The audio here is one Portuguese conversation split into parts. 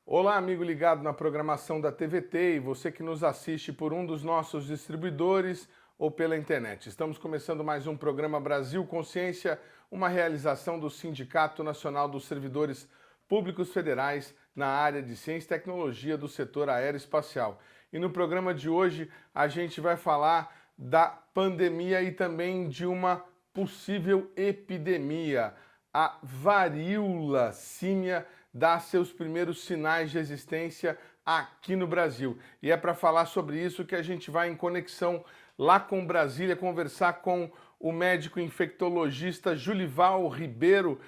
Olá, amigo ligado na programação da TVT e você que nos assiste por um dos nossos distribuidores ou pela internet. Estamos começando mais um programa Brasil Consciência, uma realização do Sindicato Nacional dos Servidores Públicos Federais na área de Ciência e Tecnologia do setor aeroespacial. E no programa de hoje a gente vai falar da pandemia e também de uma possível epidemia, a varíola símia dá seus primeiros sinais de existência aqui no Brasil. E é para falar sobre isso que a gente vai em conexão lá com Brasília, conversar com o médico infectologista Julival Ribeiro,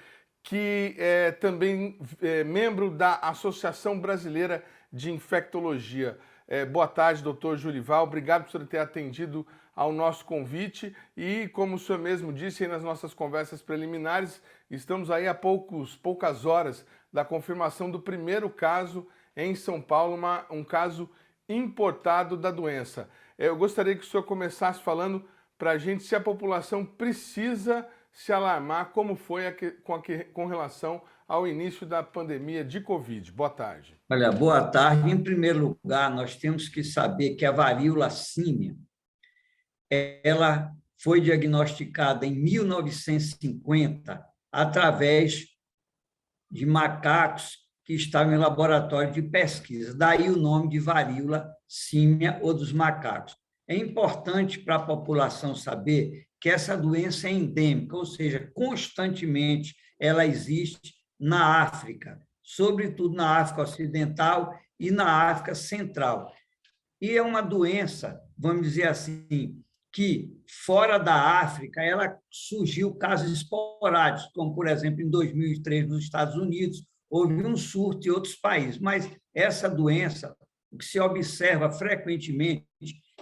que é também membro da Associação Brasileira de Infectologia. Boa tarde, doutor Julival. Obrigado por ter atendido ao nosso convite e, como o senhor mesmo disse aí nas nossas conversas preliminares, estamos aí a poucas horas da confirmação do primeiro caso em São Paulo, um caso importado da doença. Eu gostaria que o senhor começasse falando para a gente se a população precisa se alarmar, como foi com relação ao início da pandemia de Covid. Boa tarde. Olha, boa tarde. Em primeiro lugar, nós temos que saber que a varíola símia, ela foi diagnosticada em 1950 através de macacos que estavam em laboratório de pesquisa. Daí o nome de varíola símia ou dos macacos. É importante para a população saber que essa doença é endêmica, ou seja, constantemente ela existe na África, sobretudo na África Ocidental e na África Central. E é uma doença, vamos dizer assim, que fora da África ela surgiu casos esporádicos, como, por exemplo, em 2003 nos Estados Unidos, houve um surto em outros países. Mas essa doença, o que se observa frequentemente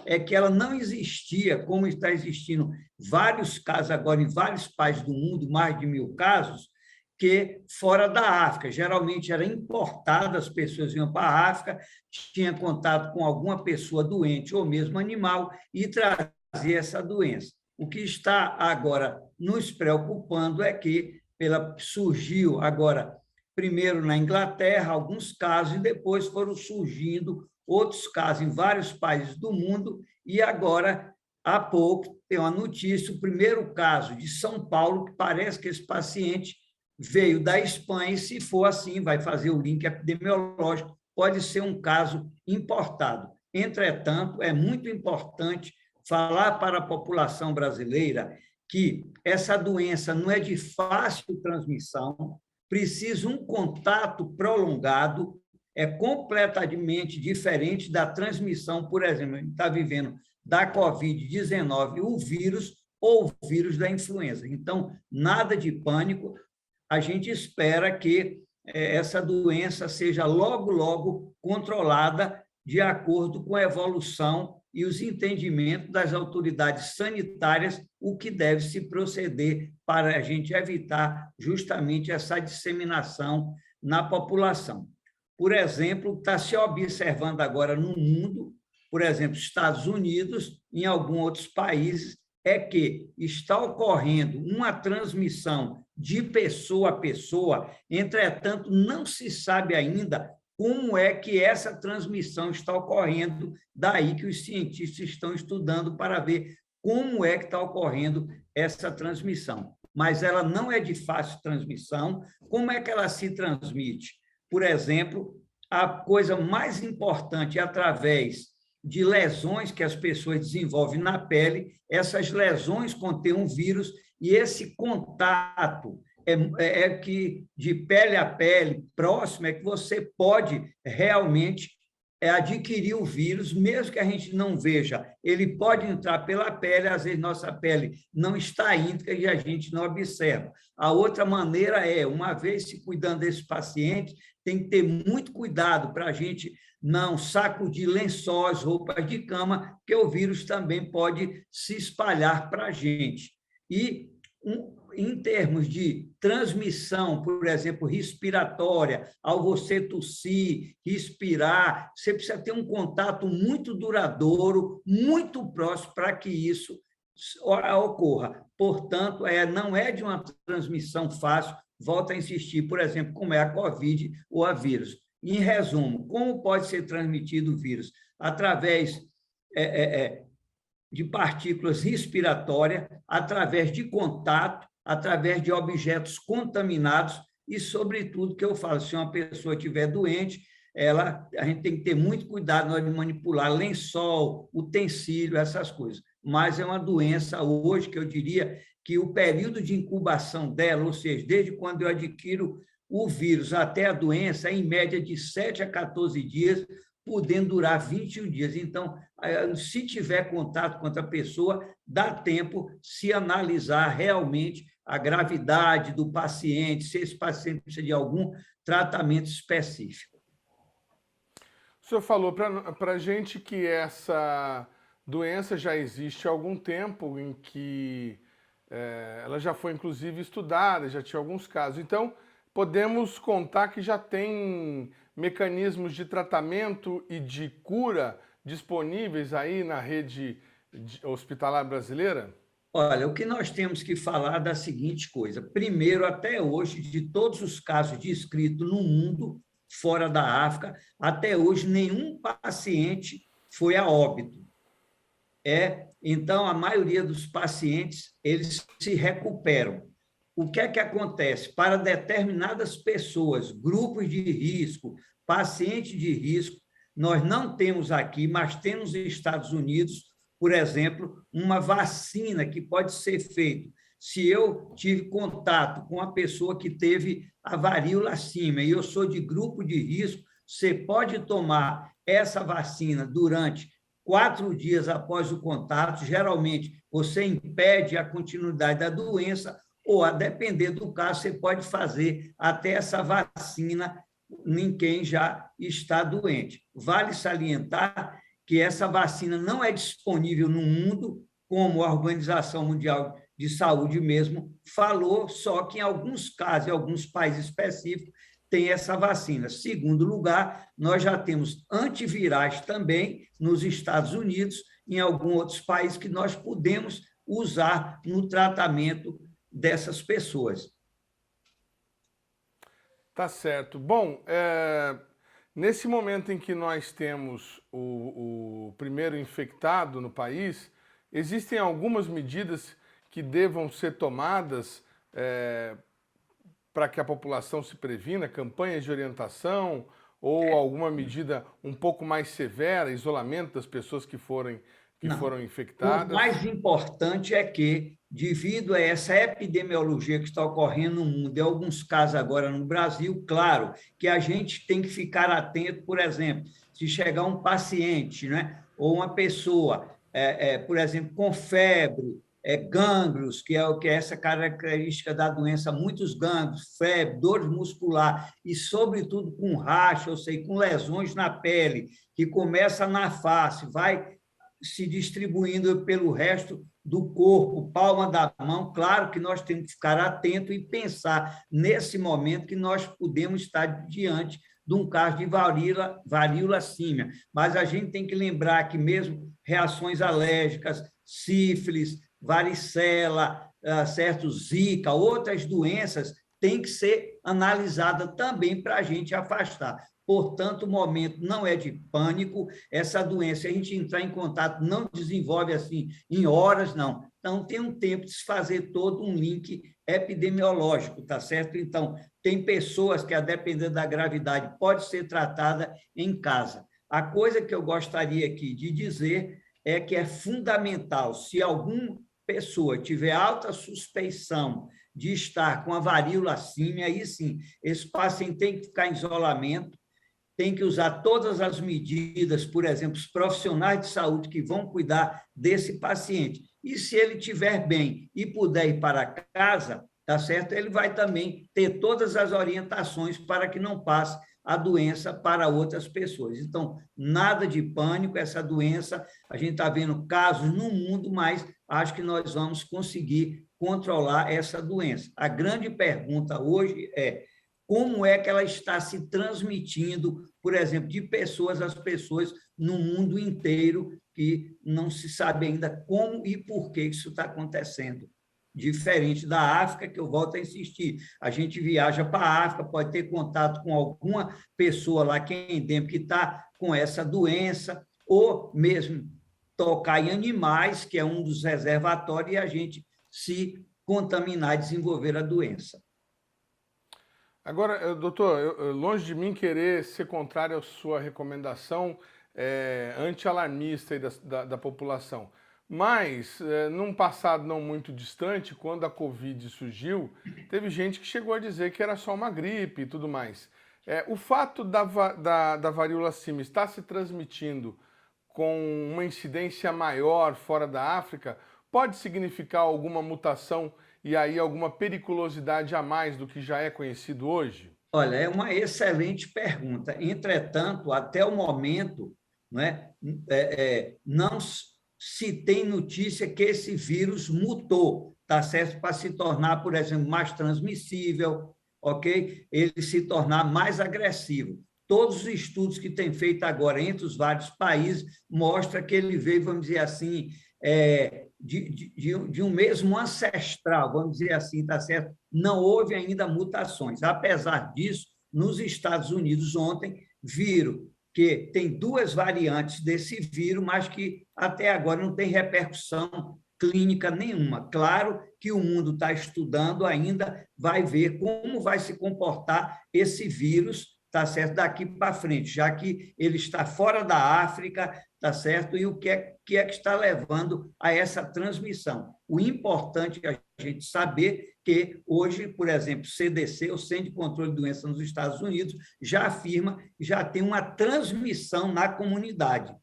é que ela não existia, como está existindo vários casos agora em vários países do mundo, mais de 1.000 casos, que fora da África. Geralmente era importada, as pessoas iam para a África, tinham contato com alguma pessoa doente ou mesmo animal e traziam essa doença. O que está agora nos preocupando é que surgiu agora, primeiro na Inglaterra, alguns casos, e depois foram surgindo outros casos em vários países do mundo, e agora, há pouco, tem uma notícia, o primeiro caso de São Paulo, que parece que esse paciente veio da Espanha, e se for assim, vai fazer o link epidemiológico, pode ser um caso importado. Entretanto, é muito importante falar para a população brasileira que essa doença não é de fácil transmissão, precisa um contato prolongado, é completamente diferente da transmissão, por exemplo, a gente está vivendo da Covid-19, o vírus ou o vírus da influenza. Então, nada de pânico, a gente espera que essa doença seja logo, logo controlada de acordo com a evolução e os entendimentos das autoridades sanitárias, o que deve se proceder para a gente evitar justamente essa disseminação na população. Por exemplo, está se observando agora no mundo, por exemplo, Estados Unidos, em alguns outros países, é que está ocorrendo uma transmissão de pessoa a pessoa, entretanto, não se sabe ainda como é que essa transmissão está ocorrendo, daí que os cientistas estão estudando para ver como é que está ocorrendo essa transmissão. Mas ela não é de fácil transmissão. Como é que ela se transmite? Por exemplo, a coisa mais importante é através de lesões que as pessoas desenvolvem na pele, essas lesões contêm um vírus e esse contato é que de pele a pele, próximo, é que você pode realmente adquirir o vírus, mesmo que a gente não veja. Ele pode entrar pela pele, às vezes nossa pele não está íntegra e a gente não observa. A outra maneira é, uma vez se cuidando desse paciente, tem que ter muito cuidado para a gente não sacudir lençóis, roupas de cama, porque o vírus também pode se espalhar para a gente. E, em termos de transmissão, por exemplo, respiratória, ao você tossir, respirar, você precisa ter um contato muito duradouro, muito próximo para que isso ocorra. Portanto, não é de uma transmissão fácil, volto a insistir, por exemplo, como é a Covid ou a vírus. Em resumo, como pode ser transmitido o vírus? Através de partículas respiratórias, através de contato, através de objetos contaminados e, sobretudo, que eu falo, se uma pessoa estiver doente, a gente tem que ter muito cuidado na hora de manipular lençol, utensílio, essas coisas. Mas é uma doença hoje que eu diria que o período de incubação dela, ou seja, desde quando eu adquiro o vírus até a doença, é em média de 7 a 14 dias, podendo durar 21 dias. Então, se tiver contato com outra pessoa, dá tempo se analisar realmente a gravidade do paciente, se esse paciente precisa de algum tratamento específico. O senhor falou para a gente que essa doença já existe há algum tempo, em que ela já foi, inclusive, estudada, já tinha alguns casos. Então, podemos contar que já tem mecanismos de tratamento e de cura disponíveis aí na rede hospitalar brasileira? Olha, o que nós temos que falar da seguinte coisa. Primeiro, até hoje, de todos os casos descritos no mundo, fora da África, até hoje, nenhum paciente foi a óbito. Então, a maioria dos pacientes, eles se recuperam. O que é que acontece? Para determinadas pessoas, grupos de risco, pacientes de risco, nós não temos aqui, mas temos nos Estados Unidos, por exemplo, uma vacina que pode ser feita. Se eu tive contato com uma pessoa que teve a varíola símia e eu sou de grupo de risco, você pode tomar essa vacina durante 4 dias após o contato. Geralmente, você impede a continuidade da doença, ou, a depender do caso, você pode fazer até essa vacina em quem já está doente. Vale salientar que essa vacina não é disponível no mundo, como a Organização Mundial de Saúde mesmo falou, só que em alguns casos, em alguns países específicos, tem essa vacina. Segundo lugar, nós já temos antivirais também nos Estados Unidos, em alguns outros países que nós podemos usar no tratamento dessas pessoas. Tá certo. Bom, nesse momento em que nós temos o primeiro infectado no país, existem algumas medidas que devam ser tomadas para que a população se previna, campanhas de orientação ou alguma medida um pouco mais severa, isolamento das pessoas que foram infectadas? O mais importante é que, devido a essa epidemiologia que está ocorrendo no mundo, em alguns casos agora no Brasil, claro que a gente tem que ficar atento, por exemplo, se chegar um paciente, né, ou uma pessoa, por exemplo, com febre, gânglios, que é essa característica da doença, muitos gânglios, febre, dor muscular e, sobretudo, com racha, ou seja, com lesões na pele, que começa na face, vai se distribuindo pelo resto do corpo, palma da mão. Claro que nós temos que ficar atento e pensar nesse momento que nós podemos estar diante de um caso de varíola símia. Mas a gente tem que lembrar que mesmo reações alérgicas, sífilis, varicela, certo, zika, outras doenças, têm que ser analisadas também para a gente afastar. Portanto, o momento não é de pânico. Essa doença, se a gente entrar em contato, não desenvolve assim em horas, não. Então, tem um tempo de se fazer todo um link epidemiológico, tá certo? Então, tem pessoas que, a depender da gravidade, pode ser tratada em casa. A coisa que eu gostaria aqui de dizer é que é fundamental, se alguma pessoa tiver alta suspeição de estar com a varíola símia, aí sim, esse paciente tem que ficar em isolamento, tem que usar todas as medidas, por exemplo, os profissionais de saúde que vão cuidar desse paciente. E se ele estiver bem e puder ir para casa, tá certo? Ele vai também ter todas as orientações para que não passe a doença para outras pessoas. Então, nada de pânico, essa doença, a gente está vendo casos no mundo, mas acho que nós vamos conseguir controlar essa doença. A grande pergunta hoje é como é que ela está se transmitindo, por exemplo, de pessoas às pessoas no mundo inteiro, que não se sabe ainda como e por que isso está acontecendo. Diferente da África, que eu volto a insistir, a gente viaja para a África, pode ter contato com alguma pessoa lá que é endêmica, que está com essa doença, ou mesmo tocar em animais, que é um dos reservatórios, e a gente se contaminar e desenvolver a doença. Agora, doutor, longe de mim querer ser contrário à sua recomendação anti-alarmista aí da população, mas num passado não muito distante, quando a Covid surgiu, teve gente que chegou a dizer que era só uma gripe e tudo mais. O fato da varíola símia estar se transmitindo com uma incidência maior fora da África pode significar alguma mutação e aí alguma periculosidade a mais do que já é conhecido hoje? Olha, é uma excelente pergunta. Entretanto, até o momento, não se tem notícia que esse vírus mutou, tá certo? Para se tornar, por exemplo, mais transmissível, ok? Ele se tornar mais agressivo. Todos os estudos que tem feito agora entre os vários países mostram que ele veio, vamos dizer assim, de um mesmo ancestral, vamos dizer assim, tá certo? Não houve ainda mutações. Apesar disso, nos Estados Unidos ontem viram que tem duas variantes desse vírus, mas que até agora não tem repercussão clínica nenhuma. Claro que o mundo está estudando ainda, vai ver como vai se comportar esse vírus, tá certo, daqui para frente, já que ele está fora da África, tá certo, e o que é que está levando a essa transmissão. O importante é a gente saber que hoje, por exemplo, o CDC, o Centro de Controle de Doenças nos Estados Unidos, já afirma que já tem uma transmissão na comunidade,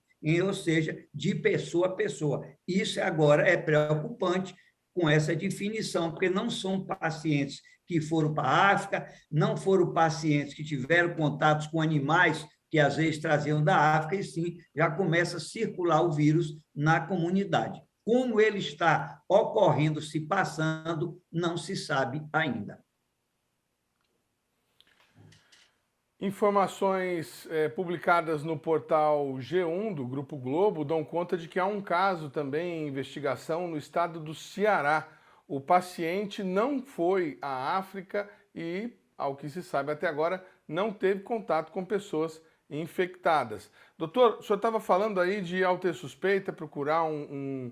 ou seja, de pessoa a pessoa. Isso agora é preocupante com essa definição, porque não são pacientes que foram para a África, não foram pacientes que tiveram contatos com animais que às vezes traziam da África, e sim, já começa a circular o vírus na comunidade. Como ele está ocorrendo, se passando, não se sabe ainda. Informações publicadas no portal G1 do Grupo Globo dão conta de que há um caso também em investigação no estado do Ceará. O paciente não foi à África e, ao que se sabe até agora, não teve contato com pessoas infectadas. Doutor, o senhor estava falando aí de, ao ter suspeita, procurar um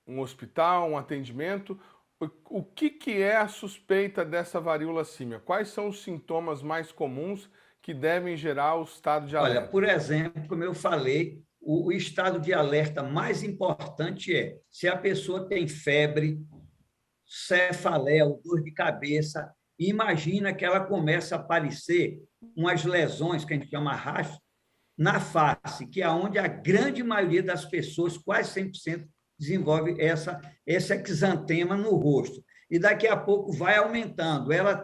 hospital, um atendimento. O que é a suspeita dessa varíola símia? Quais são os sintomas mais comuns que devem gerar o estado de alerta? Olha, por exemplo, como eu falei, o estado de alerta mais importante é se a pessoa tem febre, cefaleia, dor de cabeça, imagina que ela começa a aparecer umas lesões que a gente chama racho na face, que é onde a grande maioria das pessoas, quase 100%, desenvolve esse exantema no rosto. E daqui a pouco vai aumentando. Ela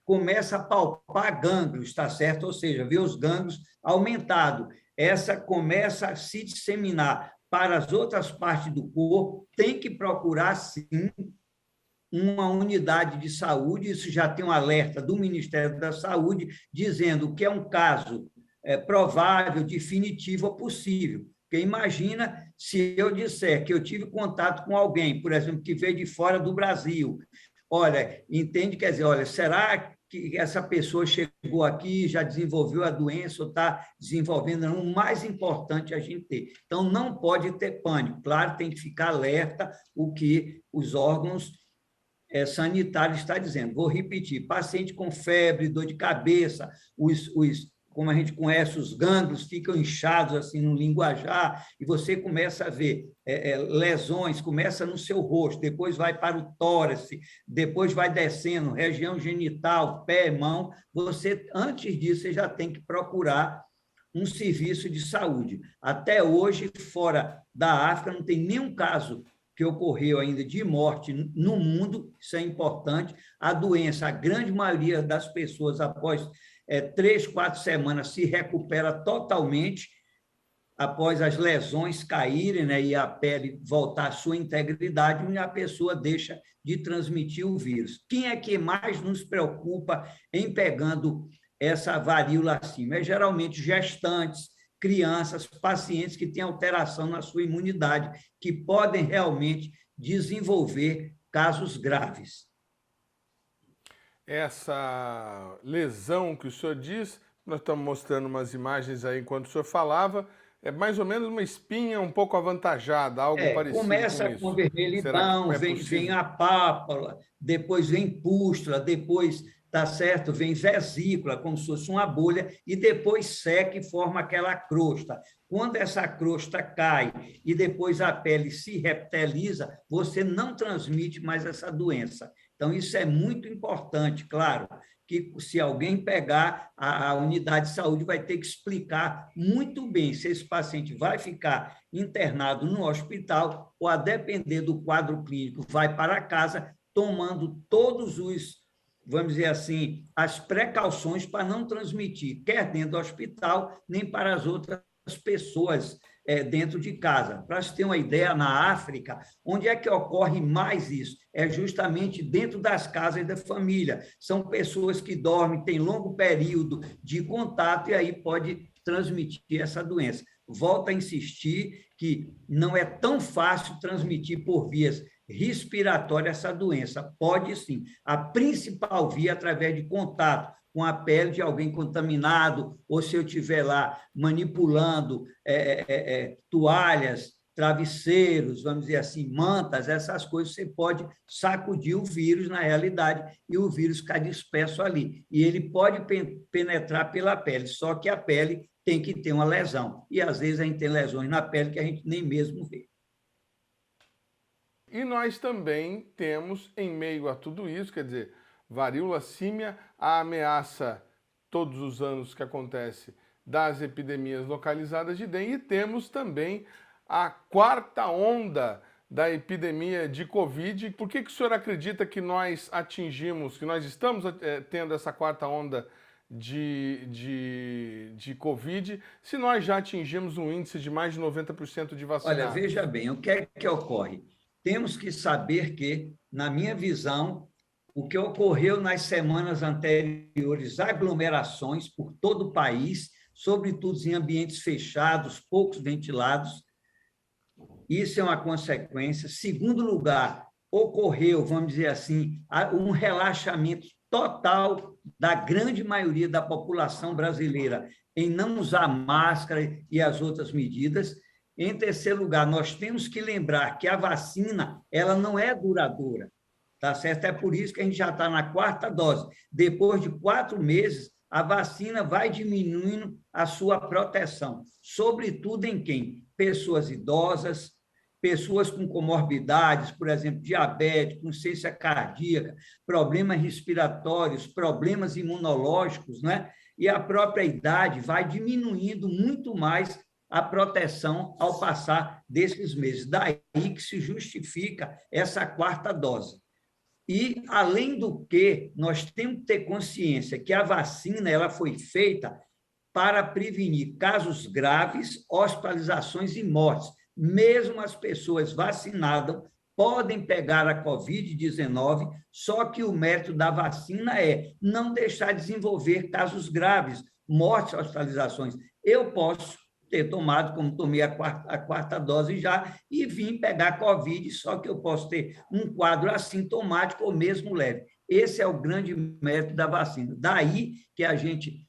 começa a palpar gânglios, está certo? Ou seja, vê os gânglios aumentado. Essa começa a se disseminar para as outras partes do corpo, tem que procurar, sim, uma unidade de saúde, isso já tem um alerta do Ministério da Saúde, dizendo que é um caso provável, definitivo ou possível. Porque imagina se eu disser que eu tive contato com alguém, por exemplo, que veio de fora do Brasil. Olha, entende? Quer dizer, olha, será que essa pessoa chegou aqui, já desenvolveu a doença ou está desenvolvendo? Não, o mais importante é a gente ter. Então, não pode ter pânico. Claro, tem que ficar alerta o que os órgãos sanitários estão dizendo. Vou repetir, paciente com febre, dor de cabeça, como a gente conhece, os gânglios ficam inchados assim no linguajar, e você começa a ver lesões, começa no seu rosto, depois vai para o tórax, depois vai descendo, região genital, pé, mão. Você, antes disso, você já tem que procurar um serviço de saúde. Até hoje, fora da África, não tem nenhum caso que ocorreu ainda de morte no mundo, isso é importante. A doença, a grande maioria das pessoas, após 3, 4 semanas se recupera totalmente após as lesões caírem, né, e a pele voltar à sua integridade, e a pessoa deixa de transmitir o vírus. Quem é que mais nos preocupa em pegando essa varíola símia? É geralmente gestantes, crianças, pacientes que têm alteração na sua imunidade, que podem realmente desenvolver casos graves. Essa lesão que o senhor diz, nós estamos mostrando umas imagens aí enquanto o senhor falava, é mais ou menos uma espinha um pouco avantajada, algo parecido começa com com isso. vermelhidão, vem a pápula, depois vem pústula, depois, tá certo, vem vesícula, como se fosse uma bolha, e depois seca e forma aquela crosta. Quando essa crosta cai e depois a pele se reptiliza, você não transmite mais essa doença. Então, isso é muito importante, claro, que se alguém pegar, a unidade de saúde vai ter que explicar muito bem se esse paciente vai ficar internado no hospital ou, a depender do quadro clínico, vai para casa tomando todos os, vamos dizer assim, as precauções para não transmitir, quer dentro do hospital, nem para as outras pessoas dentro de casa. Para se ter uma ideia, na África, onde é que ocorre mais isso? É justamente dentro das casas da família. São pessoas que dormem, têm longo período de contato e aí pode transmitir essa doença. Volto a insistir que não é tão fácil transmitir por vias respiratórias essa doença. Pode sim. A principal via é através de contato com a pele de alguém contaminado, ou se eu estiver lá manipulando toalhas, travesseiros, vamos dizer assim, mantas, essas coisas, você pode sacudir o vírus na realidade e o vírus ficar disperso ali. E ele pode penetrar pela pele, só que a pele tem que ter uma lesão. E, às vezes, a gente tem lesões na pele que a gente nem mesmo vê. E nós também temos, em meio a tudo isso, quer dizer, varíola símia, a ameaça, todos os anos que acontece, das epidemias localizadas de dengue, e temos também a quarta onda da epidemia de Covid. Por que o senhor acredita que nós atingimos, que nós estamos tendo essa quarta onda de Covid, se nós já atingimos um índice de mais de 90% de vacinados? Olha, veja bem, o que é que ocorre? Temos que saber que, na minha visão, o que ocorreu nas semanas anteriores, aglomerações por todo o país, sobretudo em ambientes fechados, poucos ventilados, isso é uma consequência. Segundo lugar, ocorreu, vamos dizer assim, um relaxamento total da grande maioria da população brasileira em não usar máscara e as outras medidas. Em terceiro lugar, nós temos que lembrar que a vacina ela não é duradoura, tá certo? É por isso que a gente já está na quarta dose. Depois de 4 meses, a vacina vai diminuindo a sua proteção, sobretudo em quem? Pessoas idosas, pessoas com comorbidades, por exemplo, diabetes, insuficiência cardíaca, problemas respiratórios, problemas imunológicos, né? E a própria idade vai diminuindo muito mais a proteção ao passar desses meses. Daí que se justifica essa quarta dose. E, além do que, nós temos que ter consciência que a vacina ela foi feita para prevenir casos graves, hospitalizações e mortes. Mesmo as pessoas vacinadas podem pegar a Covid-19, só que o método da vacina é não deixar desenvolver casos graves, mortes, hospitalizações. Eu posso ter tomado, como tomei a quarta dose já, e vim pegar Covid, só que eu posso ter um quadro assintomático ou mesmo leve. Esse é o grande método da vacina. Daí que a gente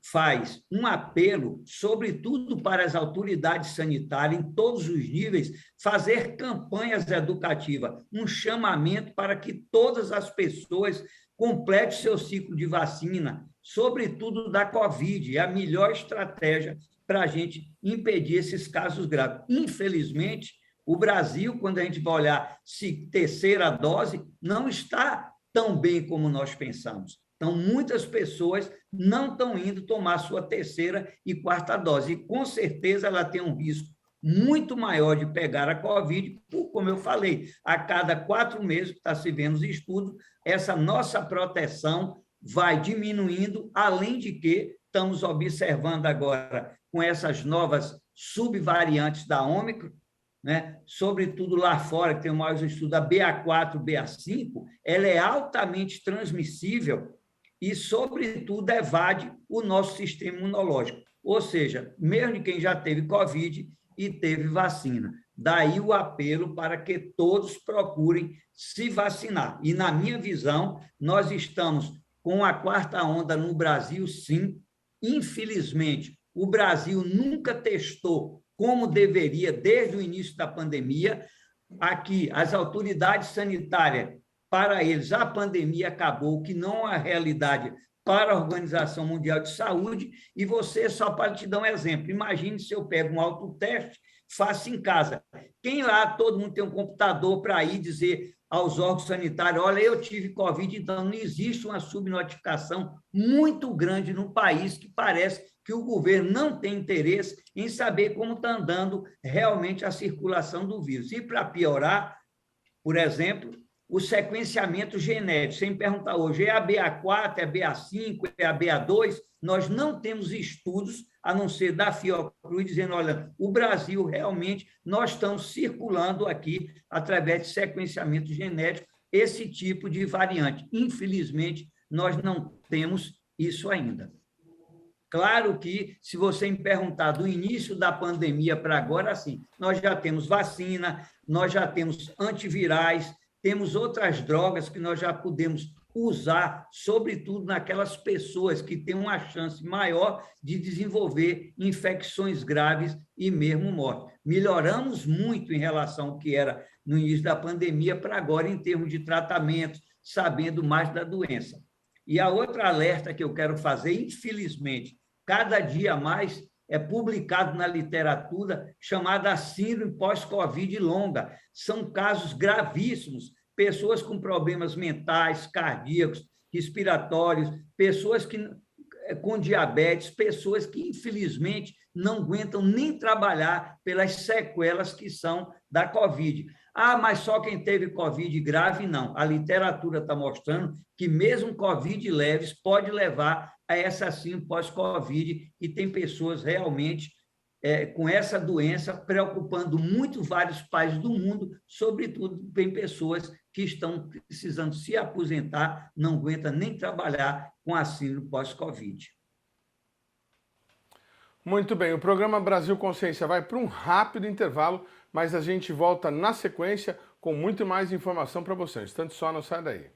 faz um apelo, sobretudo para as autoridades sanitárias, em todos os níveis, fazer campanhas educativas, um chamamento para que todas as pessoas completem seu ciclo de vacina, sobretudo da Covid, é a melhor estratégia para a gente impedir esses casos graves. Infelizmente, o Brasil, quando a gente vai olhar se terceira dose, não está tão bem como nós pensamos. Então, muitas pessoas não estão indo tomar sua terceira e quarta dose. E, com certeza, ela tem um risco muito maior de pegar a Covid, como eu falei, a cada 4 meses, está se vendo os estudos, essa nossa proteção vai diminuindo, além de que estamos observando agora, com essas novas subvariantes da Ômicron, né? Sobretudo lá fora, que tem o maior estudo, a BA4, BA5, ela é altamente transmissível e, sobretudo, evade o nosso sistema imunológico. Ou seja, mesmo de quem já teve Covid e teve vacina. Daí o apelo para que todos procurem se vacinar. E, na minha visão, nós estamos com a quarta onda no Brasil, sim. Infelizmente, o Brasil nunca testou como deveria desde o início da pandemia. Aqui, as autoridades sanitárias, para eles, a pandemia acabou, que não é a realidade para a Organização Mundial de Saúde, e você, só para te dar um exemplo, imagine se eu pego um autoteste, faço em casa. Quem lá, todo mundo tem um computador para ir dizer aos órgãos sanitários, olha, eu tive Covid, então não existe uma subnotificação muito grande no país, que parece que o governo não tem interesse em saber como está andando realmente a circulação do vírus. E, para piorar, por exemplo, o sequenciamento genético. Sem perguntar hoje, é a BA4, é a BA5, é a BA2? Nós não temos estudos, a não ser da Fiocruz, dizendo, olha, o Brasil realmente, nós estamos circulando aqui, através de sequenciamento genético, esse tipo de variante. Infelizmente, nós não temos isso ainda. Claro que, se você me perguntar do início da pandemia para agora, sim, nós já temos vacina, nós já temos antivirais, temos outras drogas que nós já podemos usar, sobretudo naquelas pessoas que têm uma chance maior de desenvolver infecções graves e mesmo morte. Melhoramos muito em relação ao que era no início da pandemia para agora, em termos de tratamento, sabendo mais da doença. E a outra alerta que eu quero fazer, infelizmente, cada dia mais é publicado na literatura, chamada síndrome pós-Covid longa. São casos gravíssimos, pessoas com problemas mentais, cardíacos, respiratórios, pessoas com diabetes, pessoas que, infelizmente, não aguentam nem trabalhar pelas sequelas que são da Covid. Ah, mas só quem teve Covid grave, não. A literatura está mostrando que mesmo Covid leves pode levar a essa síndrome pós-Covid, e tem pessoas realmente com essa doença preocupando muito vários países do mundo, sobretudo tem pessoas que estão precisando se aposentar, não aguentam nem trabalhar com a síndrome pós-Covid. Muito bem, o programa Brasil Consciência vai para um rápido intervalo, mas a gente volta na sequência com muito mais informação para vocês. Tanto só, não sai daí.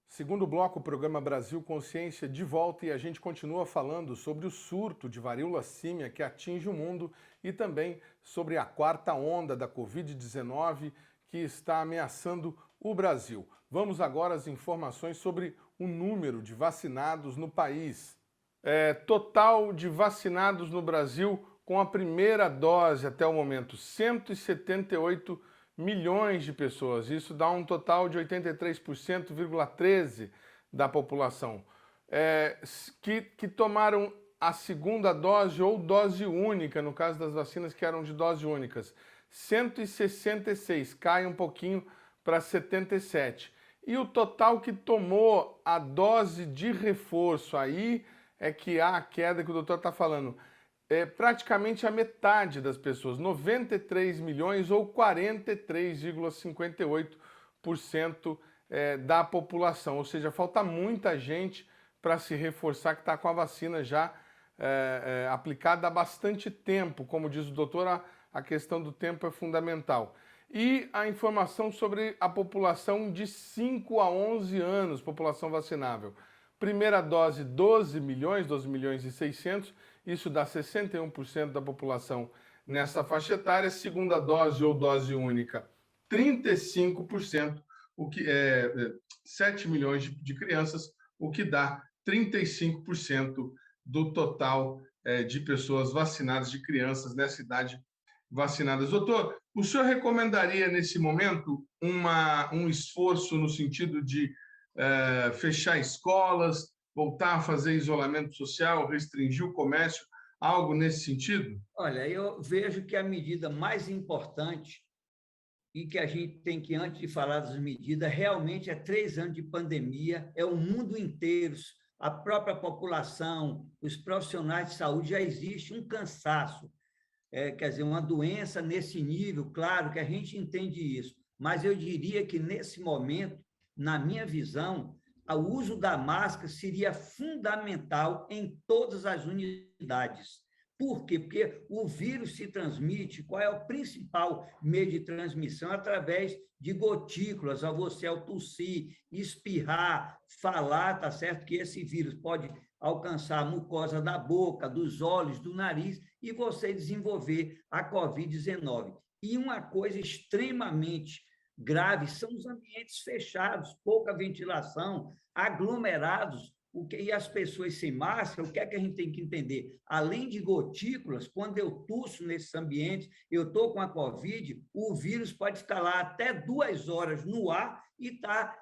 Segundo bloco, o programa Brasil Consciência de volta, e a gente continua falando sobre o surto de varíola símia que atinge o mundo e também sobre a quarta onda da Covid-19 que está ameaçando o Brasil. Vamos agora às informações sobre o número de vacinados no país. Total de vacinados no Brasil com a primeira dose até o momento, 178 milhões de pessoas. Isso dá um total de 83,13% da população que tomaram a segunda dose ou dose única, no caso das vacinas que eram de dose únicas. 166, cai um pouquinho para 77. E o total que tomou a dose de reforço, aí é que há a queda que o doutor está falando. Praticamente a metade das pessoas, 93 milhões ou 43,58% da população. Ou seja, falta muita gente para se reforçar, que está com a vacina já aplicada há bastante tempo. Como diz o doutor, a questão do tempo é fundamental. E a informação sobre a população de 5 a 11 anos, população vacinável. Primeira dose, 12 milhões e 600, isso dá 61% da população nessa faixa etária. Segunda dose ou dose única, 35%, o que é 7 milhões de crianças, o que dá 35% do total de pessoas vacinadas, de crianças nessa idade vacinadas. Doutor, o senhor recomendaria nesse momento um esforço no sentido de fechar escolas, voltar a fazer isolamento social, restringir o comércio, algo nesse sentido? Olha, eu vejo que a medida mais importante e que a gente tem que, antes de falar das medidas, realmente é 3 anos de pandemia, é o mundo inteiro, a própria população, os profissionais de saúde, já existe um cansaço, quer dizer, uma doença nesse nível, claro que a gente entende isso, mas eu diria que, nesse momento, na minha visão, o uso da máscara seria fundamental em todas as unidades. Por quê? Porque o vírus se transmite, qual é o principal meio de transmissão? Através de gotículas, ao tossir, espirrar, falar, tá certo? Que esse vírus pode alcançar a mucosa da boca, dos olhos, do nariz, e você desenvolver a Covid-19. E uma coisa extremamente grave são os ambientes fechados, pouca ventilação, aglomerados, e as pessoas sem máscara, o que é que a gente tem que entender? Além de gotículas, quando eu tuço nesses ambientes, eu estou com a Covid, o vírus pode ficar lá até 2 horas no ar e está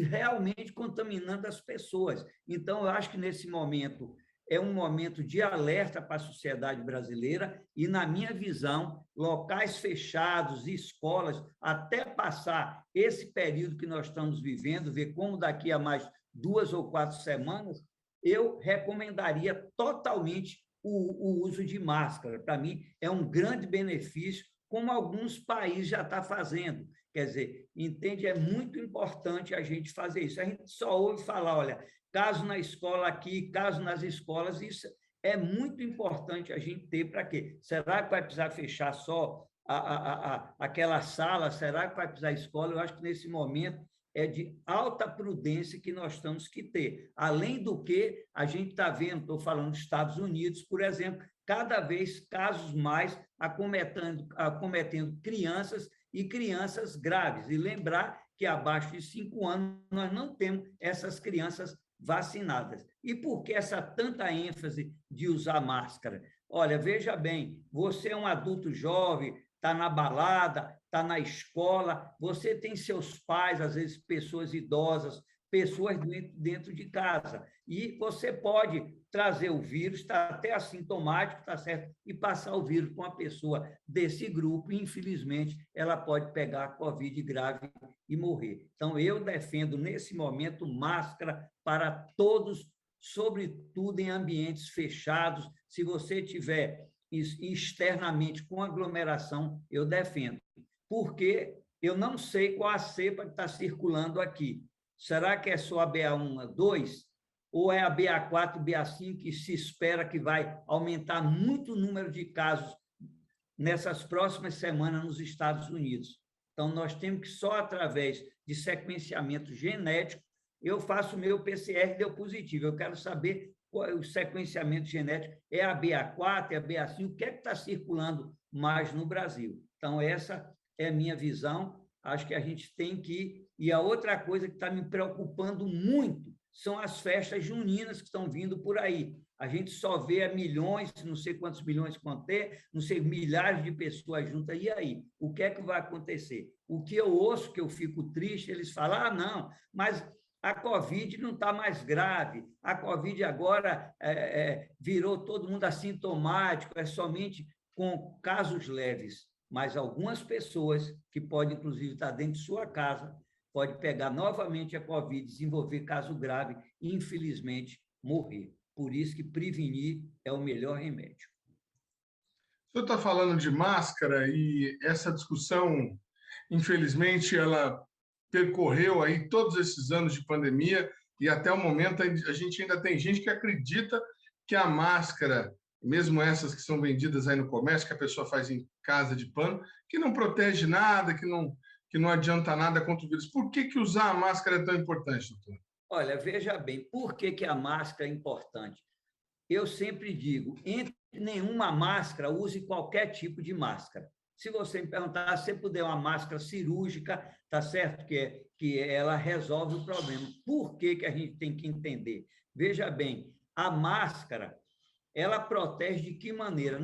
realmente contaminando as pessoas. Então, eu acho que nesse momento é um momento de alerta para a sociedade brasileira e, na minha visão, locais fechados, escolas, até passar esse período que nós estamos vivendo, ver como daqui a mais 2 ou 4 semanas, eu recomendaria totalmente o uso de máscara. Para mim, é um grande benefício, como alguns países já estão fazendo. Quer dizer, entende? É muito importante a gente fazer isso. A gente só ouve falar, olha, caso na escola aqui, caso nas escolas, isso é muito importante a gente ter para quê? Será que vai precisar fechar só aquela sala? Será que vai precisar escola? Eu acho que nesse momento é de alta prudência que nós temos que ter. Além do que, a gente está vendo, estou falando dos Estados Unidos, por exemplo, cada vez casos mais acometendo crianças e crianças graves. E lembrar que abaixo de 5 anos nós não temos essas crianças vacinadas. E por que essa tanta ênfase de usar máscara? Olha, veja bem, você é um adulto jovem, está na balada, está na escola, você tem seus pais, às vezes pessoas idosas, pessoas dentro de casa, e você pode trazer o vírus, está até assintomático, tá certo? E passar o vírus para uma pessoa desse grupo, e infelizmente ela pode pegar a Covid grave e morrer. Então, eu defendo, nesse momento, máscara para todos, sobretudo em ambientes fechados. Se você tiver externamente com aglomeração, eu defendo. Porque eu não sei qual a cepa que está circulando aqui. Será que é só a BA1, 2? Ou é a BA4, BA5, que se espera que vai aumentar muito o número de casos nessas próximas semanas nos Estados Unidos? Então, nós temos que só através de sequenciamento genético, eu faço o meu PCR, deu positivo, eu quero saber o sequenciamento genético, é a BA4, é a BA5, o que é que está circulando mais no Brasil? Então, essa é a minha visão, acho que a gente tem que... E a outra coisa que está me preocupando muito são as festas juninas que estão vindo por aí. A gente só vê milhões, não sei quantos milhões conter, não sei, milhares de pessoas juntas, e aí? O que é que vai acontecer? O que eu ouço, que eu fico triste, eles falam, não, mas a Covid não está mais grave, a Covid agora virou todo mundo assintomático, é somente com casos leves, mas algumas pessoas, que podem, inclusive, estar dentro de sua casa, pode pegar novamente a Covid, desenvolver caso grave e, infelizmente, morrer. Por isso que prevenir é o melhor remédio. O senhor está falando de máscara e essa discussão, infelizmente, ela percorreu aí todos esses anos de pandemia e até o momento a gente ainda tem gente que acredita que a máscara, mesmo essas que são vendidas aí no comércio, que a pessoa faz em casa de pano, que não protege nada, que não adianta nada contra o vírus. Por que usar a máscara é tão importante, doutor? Olha, veja bem, por que a máscara é importante? Eu sempre digo, entre nenhuma máscara, use qualquer tipo de máscara. Se você me perguntar, se puder uma máscara cirúrgica, tá certo que ela resolve o problema. Por que a gente tem que entender? Veja bem, a máscara, ela protege de que maneira?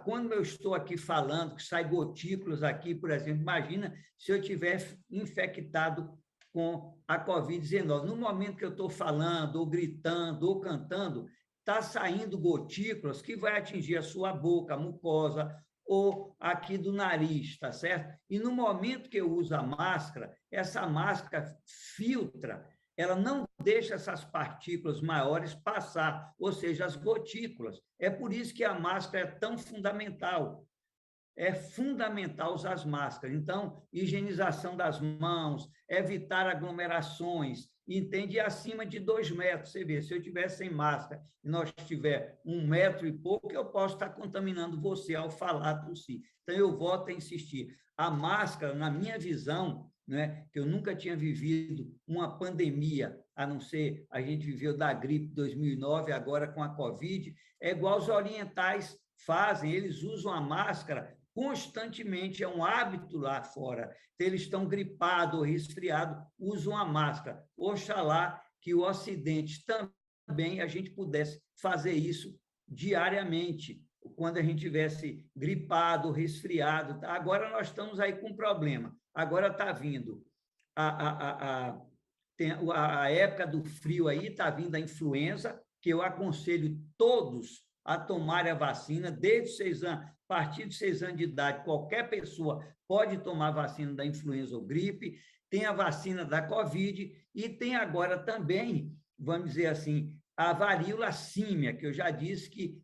Quando eu estou aqui falando, que sai gotículas aqui, por exemplo, imagina se eu tiver infectado com a Covid-19. No momento que eu estou falando, ou gritando, ou cantando, está saindo gotículas que vai atingir a sua boca, a mucosa, ou aqui do nariz, tá certo? E no momento que eu uso a máscara, essa máscara filtra, ela não deixa essas partículas maiores passar, ou seja, as gotículas. É por isso que a máscara é tão fundamental. É fundamental usar as máscaras. Então, higienização das mãos, evitar aglomerações, entende? E acima de 2 metros. Você vê, se eu estiver sem máscara e nós tiver 1 metro e pouco, eu posso estar contaminando você ao falar, tossir. Então, eu volto a insistir. A máscara, na minha visão, né, que eu nunca tinha vivido uma pandemia, a não ser a gente viveu da gripe 2009, agora com a Covid, é igual os orientais fazem, eles usam a máscara constantemente, é um hábito lá fora. Eles estão gripados ou resfriados, usam a máscara. Oxalá que o Ocidente também a gente pudesse fazer isso diariamente, quando a gente tivesse gripado, resfriado. Agora nós estamos aí com um problema. Agora está vindo a época do frio aí, está vindo a influenza, que eu aconselho todos a tomarem a vacina, desde 6 anos, a partir de 6 anos de idade, qualquer pessoa pode tomar a vacina da influenza ou gripe, tem a vacina da Covid e tem agora também, vamos dizer assim, a varíola símia, que eu já disse que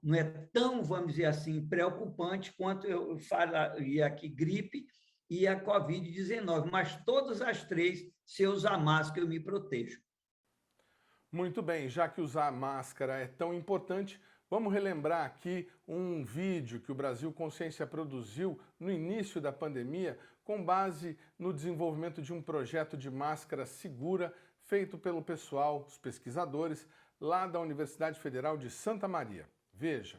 não é tão, vamos dizer assim, preocupante quanto eu falaria aqui gripe e a Covid-19, mas todas as 3, se eu usar máscara, eu me protejo. Muito bem, já que usar máscara é tão importante, vamos relembrar aqui um vídeo que o Brasil Consciência produziu no início da pandemia, com base no desenvolvimento de um projeto de máscara segura feito pelo pessoal, os pesquisadores, lá da Universidade Federal de Santa Maria. Veja.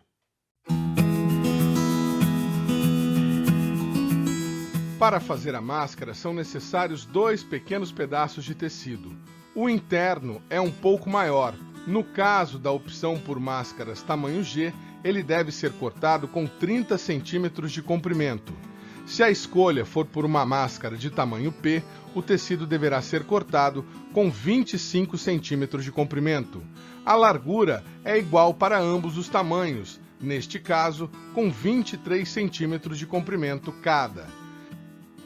Para fazer a máscara são necessários 2 pequenos pedaços de tecido. O interno é um pouco maior. No caso da opção por máscaras tamanho G, ele deve ser cortado com 30 centímetros de comprimento. Se a escolha for por uma máscara de tamanho P, o tecido deverá ser cortado com 25 centímetros de comprimento. A largura é igual para ambos os tamanhos, neste caso, com 23 centímetros de comprimento cada.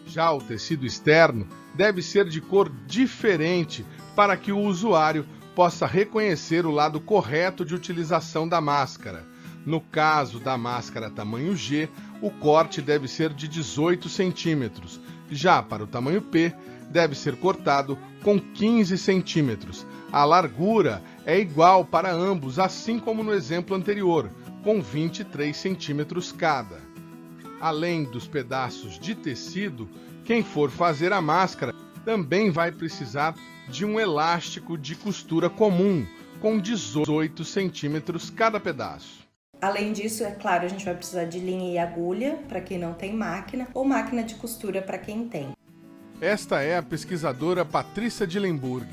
Já o tecido externo deve ser de cor diferente para que o usuário possa reconhecer o lado correto de utilização da máscara. No caso da máscara tamanho G, o corte deve ser de 18 centímetros. Já para o tamanho P, deve ser cortado com 15 centímetros. A largura é igual para ambos, assim como no exemplo anterior, com 23 centímetros cada. Além dos pedaços de tecido, quem for fazer a máscara também vai precisar de um elástico de costura comum, com 18 centímetros cada pedaço. Além disso, é claro, a gente vai precisar de linha e agulha, para quem não tem máquina, ou máquina de costura para quem tem. Esta é a pesquisadora Patrícia Dillenburg.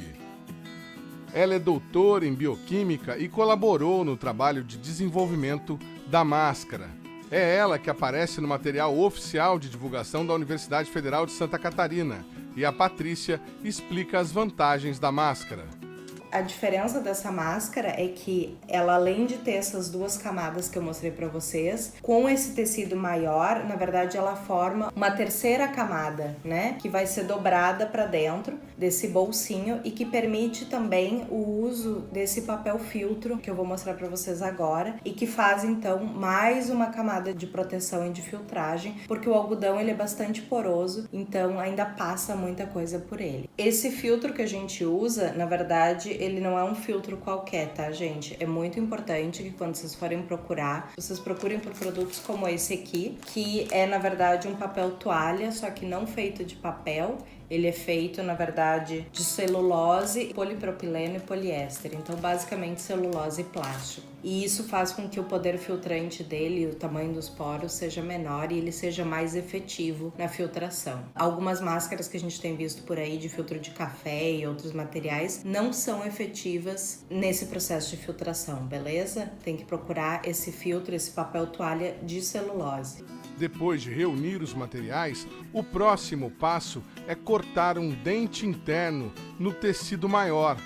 Ela é doutora em bioquímica e colaborou no trabalho de desenvolvimento da máscara. É ela que aparece no material oficial de divulgação da Universidade Federal de Santa Catarina. E a Patrícia explica as vantagens da máscara. A diferença dessa máscara é que ela, além de ter essas 2 camadas que eu mostrei para vocês, com esse tecido maior, na verdade ela forma uma terceira camada, né? Que vai ser dobrada para dentro desse bolsinho e que permite também o uso desse papel filtro que eu vou mostrar para vocês agora e que faz então mais uma camada de proteção e de filtragem, porque o algodão ele é bastante poroso, então ainda passa muita coisa por ele. Esse filtro que a gente usa, na verdade, ele não é um filtro qualquer, tá, gente? É muito importante que quando vocês forem procurar, vocês procurem por produtos como esse aqui, que é, na verdade, um papel toalha, só que não feito de papel. Ele é feito, na verdade, de celulose, polipropileno e poliéster. Então, basicamente, celulose e plástico. E isso faz com que o poder filtrante dele, o tamanho dos poros, seja menor e ele seja mais efetivo na filtração. Algumas máscaras que a gente tem visto por aí de filtro de café e outros materiais não são efetivas nesse processo de filtração, beleza? Tem que procurar esse filtro, esse papel toalha de celulose. Depois de reunir os materiais, o próximo passo é cortar um dente interno no tecido maior.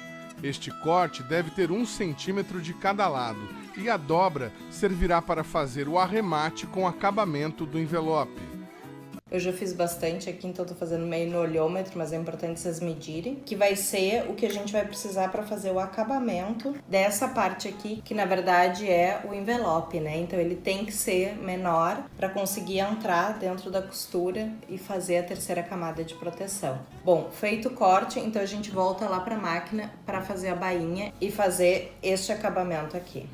Este corte deve ter 1 centímetro de cada lado e a dobra servirá para fazer o arremate com acabamento do envelope. Eu já fiz bastante aqui, então tô fazendo meio no olhômetro, mas é importante vocês medirem. Que vai ser o que a gente vai precisar para fazer o acabamento dessa parte aqui, que na verdade é o envelope, né? Então ele tem que ser menor para conseguir entrar dentro da costura e fazer a terceira camada de proteção. Bom, feito o corte, então a gente volta lá para a máquina para fazer a bainha e fazer este acabamento aqui.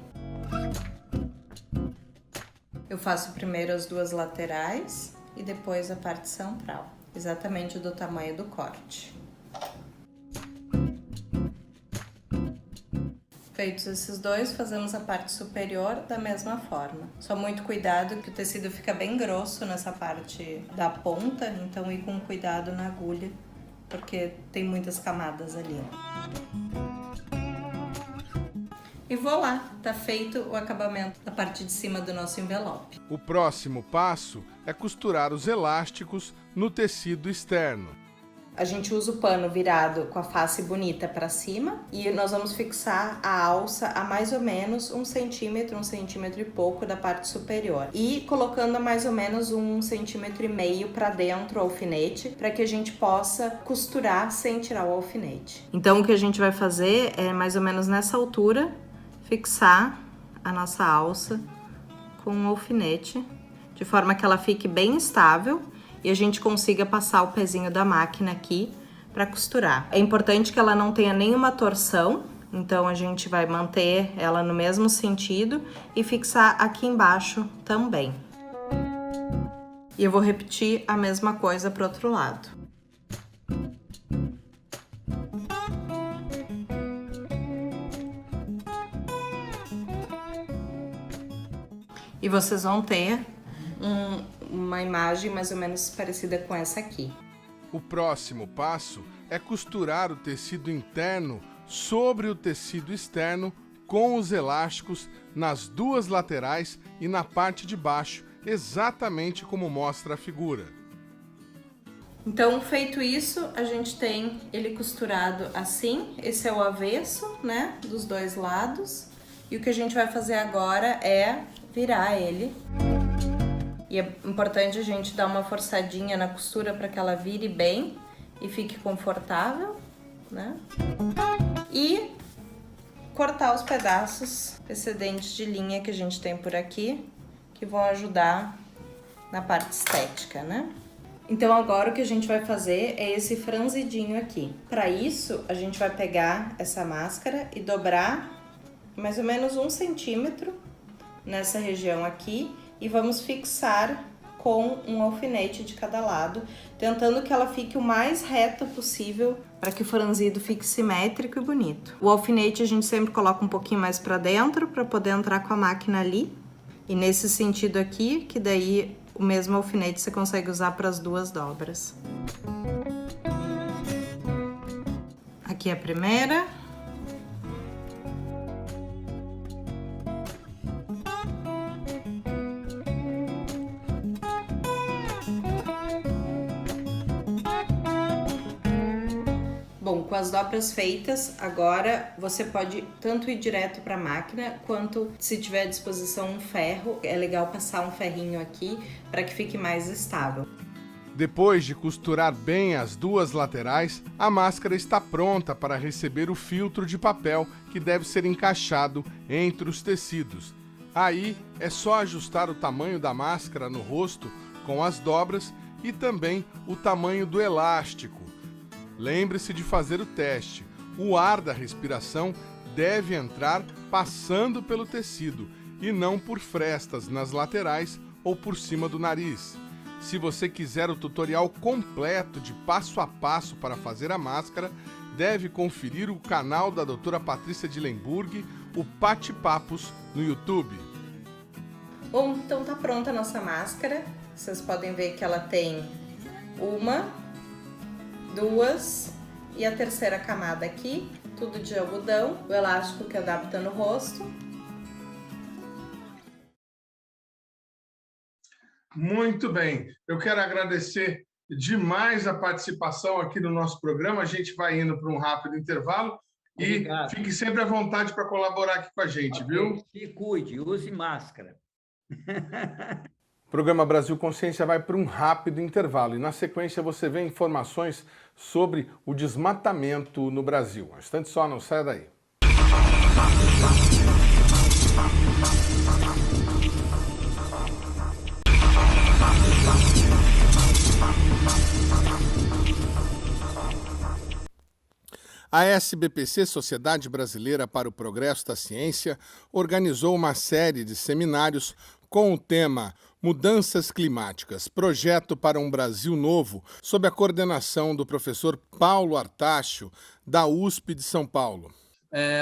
Eu faço primeiro as 2 laterais e depois a parte central, exatamente do tamanho do corte. Feitos esses 2, fazemos a parte superior da mesma forma. Só muito cuidado que o tecido fica bem grosso nessa parte da ponta, então ir com cuidado na agulha, porque tem muitas camadas ali. E voilá, tá feito o acabamento da parte de cima do nosso envelope. O próximo passo é costurar os elásticos no tecido externo. A gente usa o pano virado com a face bonita para cima e nós vamos fixar a alça a mais ou menos 1 centímetro, 1 centímetro e pouco da parte superior. E colocando a mais ou menos 1,5 centímetro para dentro o alfinete, para que a gente possa costurar sem tirar o alfinete. Então o que a gente vai fazer é mais ou menos nessa altura, fixar a nossa alça com um alfinete, de forma que ela fique bem estável e a gente consiga passar o pezinho da máquina aqui para costurar. É importante que ela não tenha nenhuma torção, então a gente vai manter ela no mesmo sentido e fixar aqui embaixo também. E eu vou repetir a mesma coisa para o outro lado. E vocês vão ter uma imagem mais ou menos parecida com essa aqui. O próximo passo é costurar o tecido interno sobre o tecido externo com os elásticos nas 2 laterais e na parte de baixo, exatamente como mostra a figura. Então, feito isso, a gente tem ele costurado assim. Esse é o avesso, né, dos 2 lados. E o que a gente vai fazer agora é virar ele. E é importante a gente dar uma forçadinha na costura para que ela vire bem e fique confortável, né? E cortar os pedaços excedentes de linha que a gente tem por aqui, que vão ajudar na parte estética, né? Então agora o que a gente vai fazer é esse franzidinho aqui. Para isso, a gente vai pegar essa máscara e dobrar mais ou menos 1 centímetro nessa região aqui e vamos fixar com um alfinete de cada lado, tentando que ela fique o mais reta possível para que o franzido fique simétrico e bonito. O alfinete a gente sempre coloca um pouquinho mais para dentro para poder entrar com a máquina ali. E nesse sentido aqui, que daí o mesmo alfinete você consegue usar para as 2 dobras. Aqui a primeira. Bom, com as dobras feitas, agora você pode tanto ir direto para a máquina, quanto se tiver à disposição um ferro, é legal passar um ferrinho aqui para que fique mais estável. Depois de costurar bem as 2 laterais, a máscara está pronta para receber o filtro de papel que deve ser encaixado entre os tecidos. Aí é só ajustar o tamanho da máscara no rosto com as dobras e também o tamanho do elástico. Lembre-se de fazer o teste. O ar da respiração deve entrar passando pelo tecido e não por frestas nas laterais ou por cima do nariz. Se você quiser o tutorial completo de passo a passo para fazer a máscara, deve conferir o canal da doutora Patrícia de Lemburg, o Bate-Papos, no YouTube. Bom, então tá pronta a nossa máscara. Vocês podem ver que ela tem 1, 2 e a terceira camada aqui, tudo de algodão, o elástico que adapta no rosto. Muito bem. Eu quero agradecer demais a participação aqui no nosso programa. A gente vai indo para um rápido intervalo. Obrigado. E fique sempre à vontade para colaborar aqui com a gente, viu? Se cuide, use máscara. O programa Brasil Consciência vai para um rápido intervalo e, na sequência, você vê informações sobre o desmatamento no Brasil. Um instante só, não saia daí. A SBPC, Sociedade Brasileira para o Progresso da Ciência, organizou uma série de seminários com o tema Mudanças Climáticas, Projeto para um Brasil Novo, sob a coordenação do professor Paulo Artacho, da USP de São Paulo.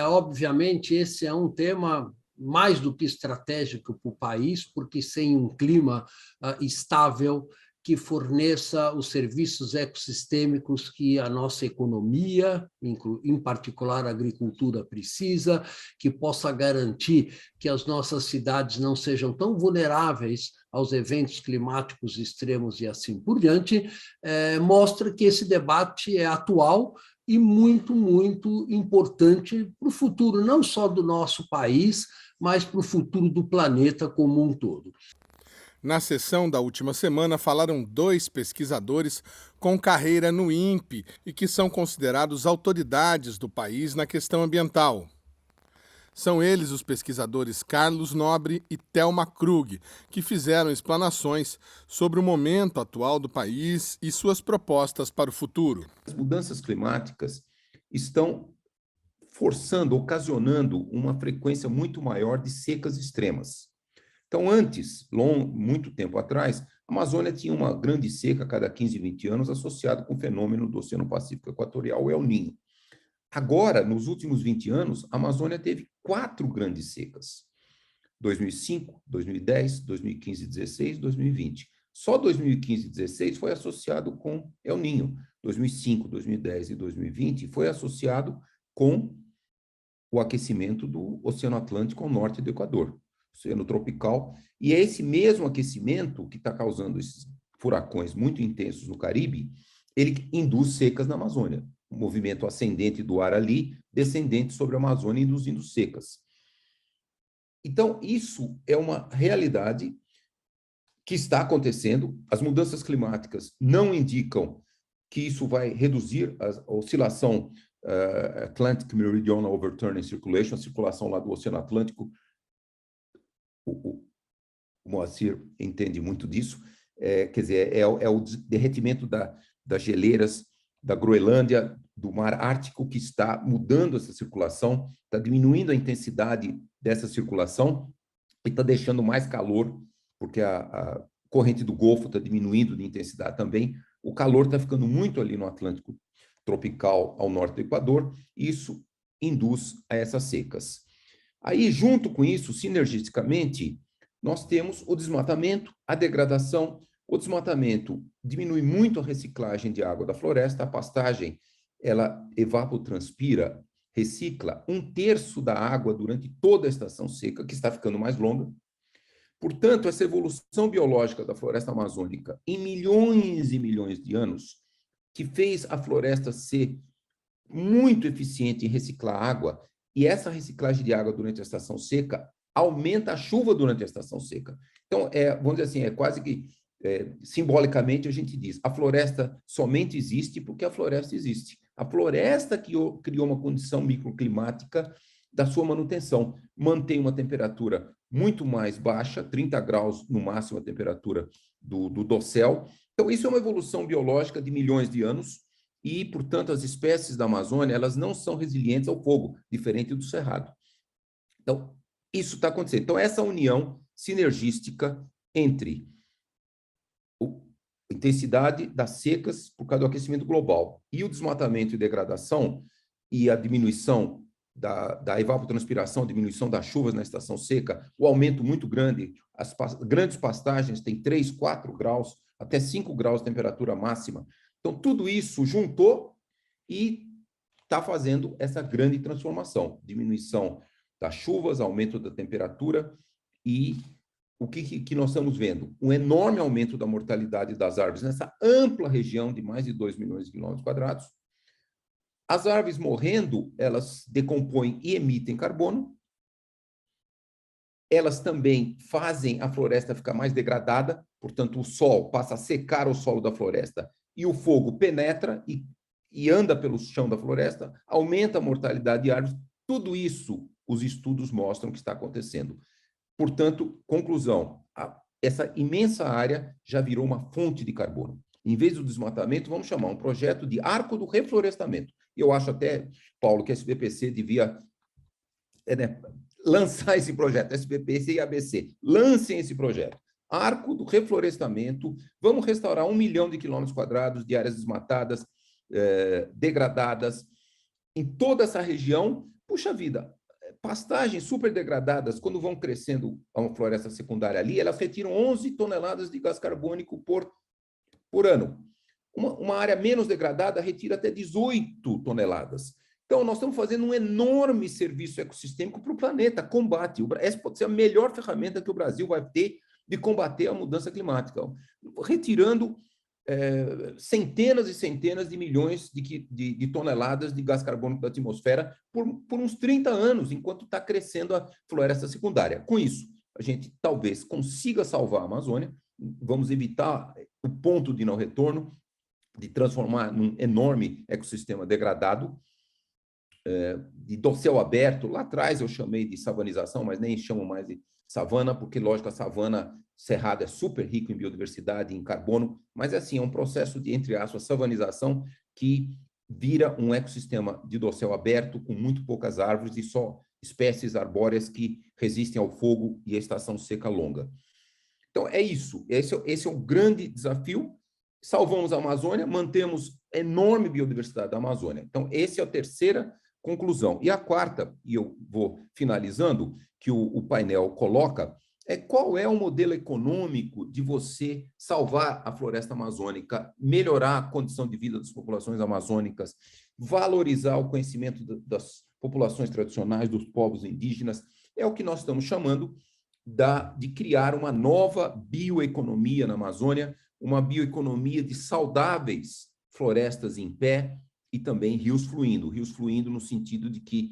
Obviamente, esse é um tema mais do que estratégico para o país, porque sem um clima estável, que forneça os serviços ecossistêmicos que a nossa economia, em particular a agricultura, precisa, que possa garantir que as nossas cidades não sejam tão vulneráveis aos eventos climáticos extremos e assim por diante, mostra que esse debate é atual e muito, muito importante para o futuro, não só do nosso país, mas para o futuro do planeta como um todo. Na sessão da última semana, falaram 2 pesquisadores com carreira no INPE e que são considerados autoridades do país na questão ambiental. São eles os pesquisadores Carlos Nobre e Thelma Krug, que fizeram explanações sobre o momento atual do país e suas propostas para o futuro. As mudanças climáticas estão ocasionando uma frequência muito maior de secas extremas. Então, antes, muito tempo atrás, a Amazônia tinha uma grande seca a cada 15, 20 anos associada com o fenômeno do Oceano Pacífico Equatorial, o El Niño. Agora, nos últimos 20 anos, a Amazônia teve 4 grandes secas. 2005, 2010, 2015, 16, 2020. Só 2015 e 16 foi associado com El Niño. 2005, 2010 e 2020 foi associado com o aquecimento do Oceano Atlântico ao norte do Equador. Oceano tropical, e é esse mesmo aquecimento que está causando esses furacões muito intensos no Caribe, ele induz secas na Amazônia. O movimento ascendente do ar ali, descendente sobre a Amazônia, induzindo secas. Então, isso é uma realidade que está acontecendo. As mudanças climáticas não indicam que isso vai reduzir a oscilação Atlantic Meridional Overturning Circulation, a circulação lá do Oceano Atlântico. O Moacir entende muito disso, quer dizer, é o derretimento das geleiras da Groenlândia, do Mar Ártico, que está mudando essa circulação, está diminuindo a intensidade dessa circulação e está deixando mais calor, porque a corrente do Golfo está diminuindo de intensidade também. O calor está ficando muito ali no Atlântico tropical ao norte do Equador, e isso induz a essas secas. Aí, junto com isso, sinergisticamente, nós temos o desmatamento, a degradação. O desmatamento diminui muito a reciclagem de água da floresta, a pastagem, ela evapotranspira, recicla 1/3 da água durante toda a estação seca, que está ficando mais longa. Portanto, essa evolução biológica da floresta amazônica, em milhões e milhões de anos, que fez a floresta ser muito eficiente em reciclar água, e essa reciclagem de água durante a estação seca aumenta a chuva durante a estação seca. Então, vamos dizer assim, quase que simbolicamente a gente diz, a floresta somente existe porque a floresta existe. A floresta criou uma condição microclimática da sua manutenção, mantém uma temperatura muito mais baixa, 30 graus no máximo a temperatura do dossel. Então, isso é uma evolução biológica de milhões de anos, e, portanto, as espécies da Amazônia, elas não são resilientes ao fogo, diferente do cerrado. Então, isso está acontecendo. Então, essa união sinergística entre a intensidade das secas por causa do aquecimento global e o desmatamento e degradação e a diminuição da evapotranspiração, diminuição das chuvas na estação seca, o aumento muito grande, as grandes pastagens têm 3, 4 graus, até 5 graus de temperatura máxima. Então, tudo isso juntou e está fazendo essa grande transformação, diminuição das chuvas, aumento da temperatura e o que nós estamos vendo? Um enorme aumento da mortalidade das árvores nessa ampla região de mais de 2 milhões de quilômetros quadrados. As árvores morrendo, elas decompõem e emitem carbono. Elas também fazem a floresta ficar mais degradada, portanto, o sol passa a secar o solo da floresta e o fogo penetra e anda pelo chão da floresta, aumenta a mortalidade de árvores. Tudo isso, os estudos mostram que está acontecendo. Portanto, conclusão, essa imensa área já virou uma fonte de carbono. Em vez do desmatamento, vamos chamar um projeto de arco do reflorestamento. E eu acho até, Paulo, que a SBPC devia lançar esse projeto, SBPC e ABC, lancem esse projeto. Arco do reflorestamento, vamos restaurar 1 milhão de quilômetros quadrados de áreas desmatadas, degradadas, em toda essa região. Puxa vida, pastagens super degradadas, quando vão crescendo a uma floresta secundária ali, elas retiram 11 toneladas de gás carbônico por ano. Uma área menos degradada retira até 18 toneladas. Então, nós estamos fazendo um enorme serviço ecossistêmico para o planeta, combate. Essa pode ser a melhor ferramenta que o Brasil vai ter de combater a mudança climática, retirando centenas e centenas de milhões de toneladas de gás carbônico da atmosfera por uns 30 anos, enquanto está crescendo a floresta secundária. Com isso, a gente talvez consiga salvar a Amazônia, vamos evitar o ponto de não retorno, de transformar num enorme ecossistema degradado, de dossel aberto. Lá atrás eu chamei de savanização, mas nem chamo mais de savana, porque, lógico, a savana cerrada é super rico em biodiversidade, em carbono, mas é um processo de, entre aspas, savanização, que vira um ecossistema de dossel aberto com muito poucas árvores e só espécies arbóreas que resistem ao fogo e à estação seca longa. Então, é isso. Esse é o grande desafio. Salvamos a Amazônia, mantemos enorme biodiversidade da Amazônia. Então, essa é a terceira conclusão. E a quarta, e eu vou finalizando, que o painel coloca, qual é o modelo econômico de você salvar a floresta amazônica, melhorar a condição de vida das populações amazônicas, valorizar o conhecimento das populações tradicionais, dos povos indígenas. É o que nós estamos chamando de criar uma nova bioeconomia na Amazônia, uma bioeconomia de saudáveis florestas em pé e também rios fluindo no sentido de que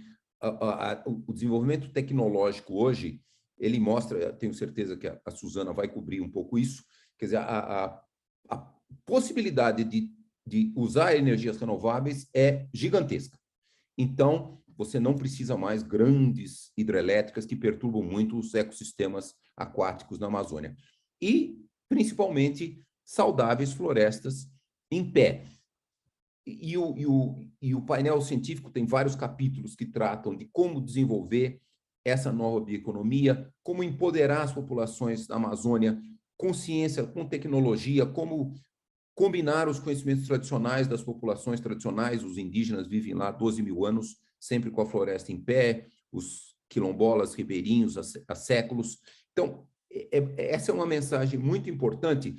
o desenvolvimento tecnológico hoje, ele mostra, tenho certeza que a Suzana vai cobrir um pouco isso, quer dizer, a possibilidade de usar energias renováveis é gigantesca. Então, você não precisa mais grandes hidrelétricas que perturbam muito os ecossistemas aquáticos na Amazônia. E, principalmente, saudáveis florestas em pé. E o painel científico tem vários capítulos que tratam de como desenvolver essa nova bioeconomia, como empoderar as populações da Amazônia com ciência, com tecnologia, como combinar os conhecimentos tradicionais das populações tradicionais. Os indígenas vivem lá 12 mil anos, sempre com a floresta em pé, os quilombolas, ribeirinhos há séculos. Então, essa é uma mensagem muito importante.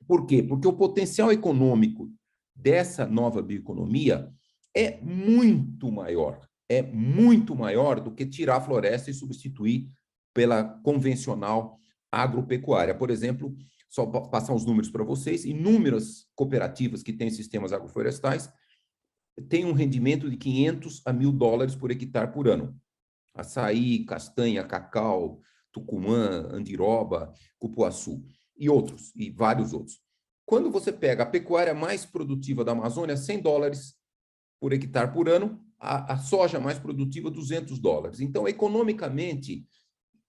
Por quê? Porque o potencial econômico dessa nova bioeconomia é muito maior do que tirar a floresta e substituir pela convencional agropecuária. Por exemplo, só passar os números para vocês, inúmeras cooperativas que têm sistemas agroflorestais têm um rendimento de 500 a $1.000 por hectare por ano. Açaí, castanha, cacau, tucumã, andiroba, cupuaçu e outros, e vários outros. Quando você pega a pecuária mais produtiva da Amazônia, $100 por hectare por ano, a soja mais produtiva, $200. Então, economicamente,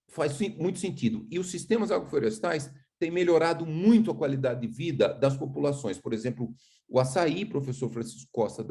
faz muito sentido. E os sistemas agroflorestais têm melhorado muito a qualidade de vida das populações. Por exemplo, o açaí, professor Francisco Costa,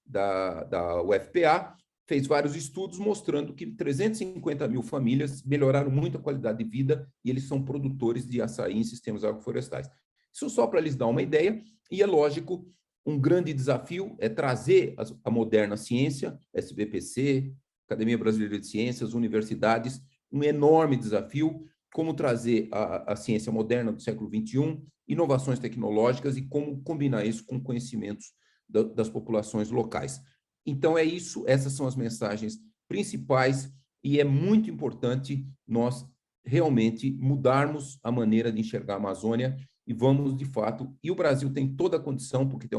da UFPA, fez vários estudos mostrando que 350 mil famílias melhoraram muito a qualidade de vida e eles são produtores de açaí em sistemas agroflorestais. Isso só para lhes dar uma ideia, e é lógico, um grande desafio é trazer a moderna ciência, SBPC, Academia Brasileira de Ciências, universidades, um enorme desafio, como trazer a ciência moderna do século XXI, inovações tecnológicas e como combinar isso com conhecimentos das populações locais. Então, é isso, essas são as mensagens principais, e é muito importante nós realmente mudarmos a maneira de enxergar a Amazônia e vamos, de fato, e o Brasil tem toda a condição, porque tem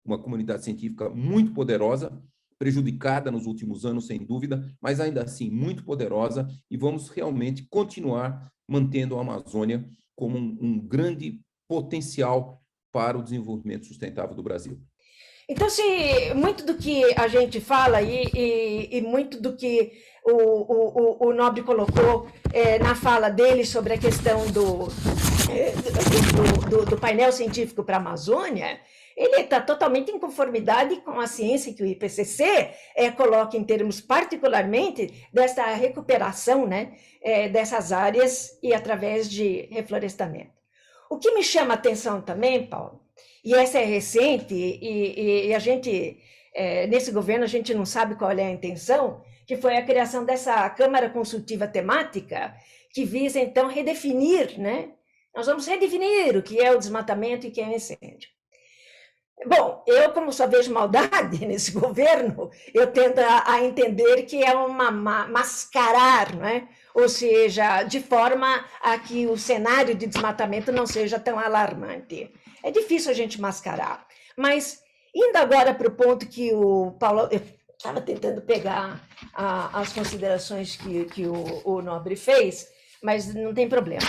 uma comunidade científica muito poderosa, prejudicada nos últimos anos, sem dúvida, mas ainda assim muito poderosa, e vamos realmente continuar mantendo a Amazônia como um grande potencial para o desenvolvimento sustentável do Brasil. Então, se muito do que a gente fala e muito do que o Nobre colocou na fala dele sobre a questão do painel científico para a Amazônia, ele está totalmente em conformidade com a ciência que o IPCC coloca em termos particularmente dessa recuperação, né, dessas áreas e através de reflorestamento. O que me chama a atenção também, Paulo, e essa é recente, e a gente, nesse governo, a gente não sabe qual é a intenção, que foi a criação dessa Câmara Consultiva Temática, que visa, então, redefinir, né? Nós vamos redefinir o que é o desmatamento e o que é o incêndio. Bom, eu, como só vejo maldade nesse governo, eu tendo a entender que é uma mascarar, né? Ou seja, de forma a que o cenário de desmatamento não seja tão alarmante. É difícil a gente mascarar, mas indo agora para o ponto que o Paulo... Eu estava tentando pegar as considerações que o Nobre fez, mas não tem problema,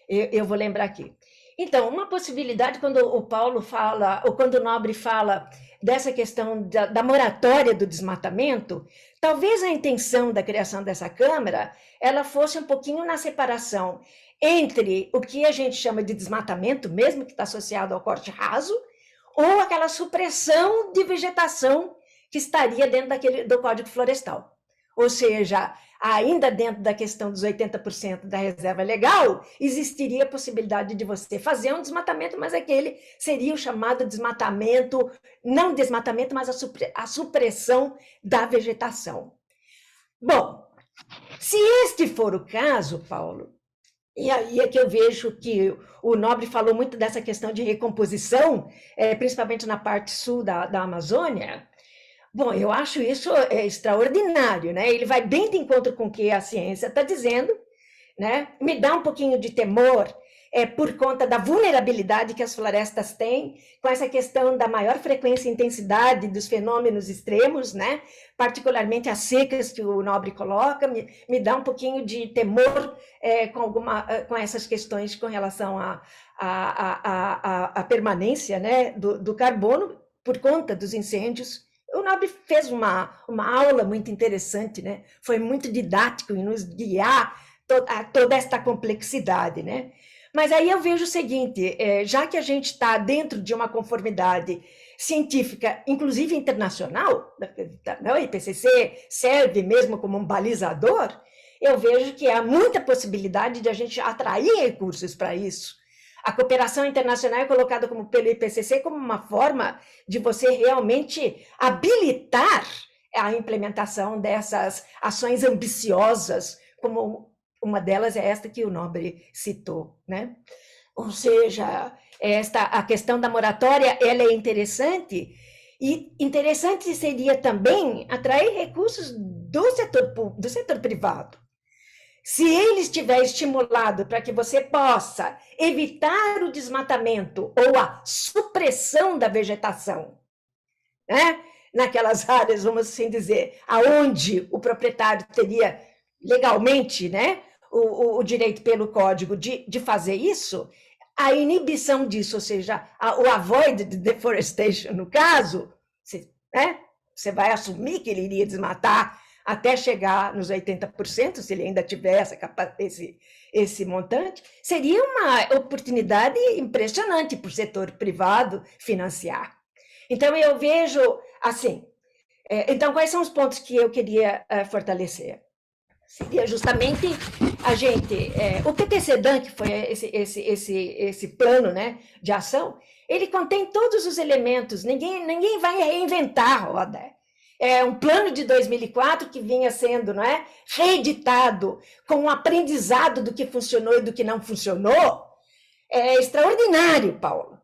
eu vou lembrar aqui. Então, uma possibilidade, quando o Paulo fala, ou quando o Nobre fala dessa questão da moratória do desmatamento, talvez a intenção da criação dessa Câmara, ela fosse um pouquinho na separação entre o que a gente chama de desmatamento, mesmo que está associado ao corte raso, ou aquela supressão de vegetação que estaria dentro do Código Florestal. Ou seja, ainda dentro da questão dos 80% da reserva legal, existiria a possibilidade de você fazer um desmatamento, mas aquele seria o chamado desmatamento, não desmatamento, mas a supressão da vegetação. Bom, se este for o caso, Paulo, e aí é que eu vejo que o Nobre falou muito dessa questão de recomposição, principalmente na parte sul da Amazônia. Bom, eu acho isso extraordinário, né? Ele vai bem de encontro com o que a ciência está dizendo, né? Me dá um pouquinho de temor por conta da vulnerabilidade que as florestas têm, com essa questão da maior frequência e intensidade dos fenômenos extremos, né? Particularmente as secas que o Nobre coloca, me dá um pouquinho de temor com essas questões com relação à permanência, né, do carbono por conta dos incêndios. O Nobre fez uma aula muito interessante, né? Foi muito didático em nos guiar toda esta complexidade, né? Mas aí eu vejo o seguinte, já que a gente está dentro de uma conformidade científica, inclusive internacional, o IPCC serve mesmo como um balizador, eu vejo que há muita possibilidade de a gente atrair recursos para isso. A cooperação internacional é colocada pelo IPCC como uma forma de você realmente habilitar a implementação dessas ações ambiciosas, como uma delas é esta que o Nobre citou, né? Ou seja, a questão da moratória, ela é interessante, e interessante seria também atrair recursos do setor privado. Se ele estiver estimulado para que você possa evitar o desmatamento ou a supressão da vegetação, né? Naquelas áreas, vamos assim dizer, aonde o proprietário teria legalmente, né, o direito pelo código de fazer isso, a inibição disso, ou seja, o avoided deforestation, no caso, você vai assumir que ele iria desmatar até chegar nos 80%, se ele ainda tiver esse montante, seria uma oportunidade impressionante para o setor privado financiar. Então, eu vejo assim, então, quais são os pontos que eu queria fortalecer? Seria justamente a gente, o PTCDAN, que foi esse plano, né, de ação, ele contém todos os elementos, ninguém vai reinventar a roda. É um plano de 2004 que vinha sendo, não é, reeditado com um aprendizado do que funcionou e do que não funcionou. É extraordinário, Paulo.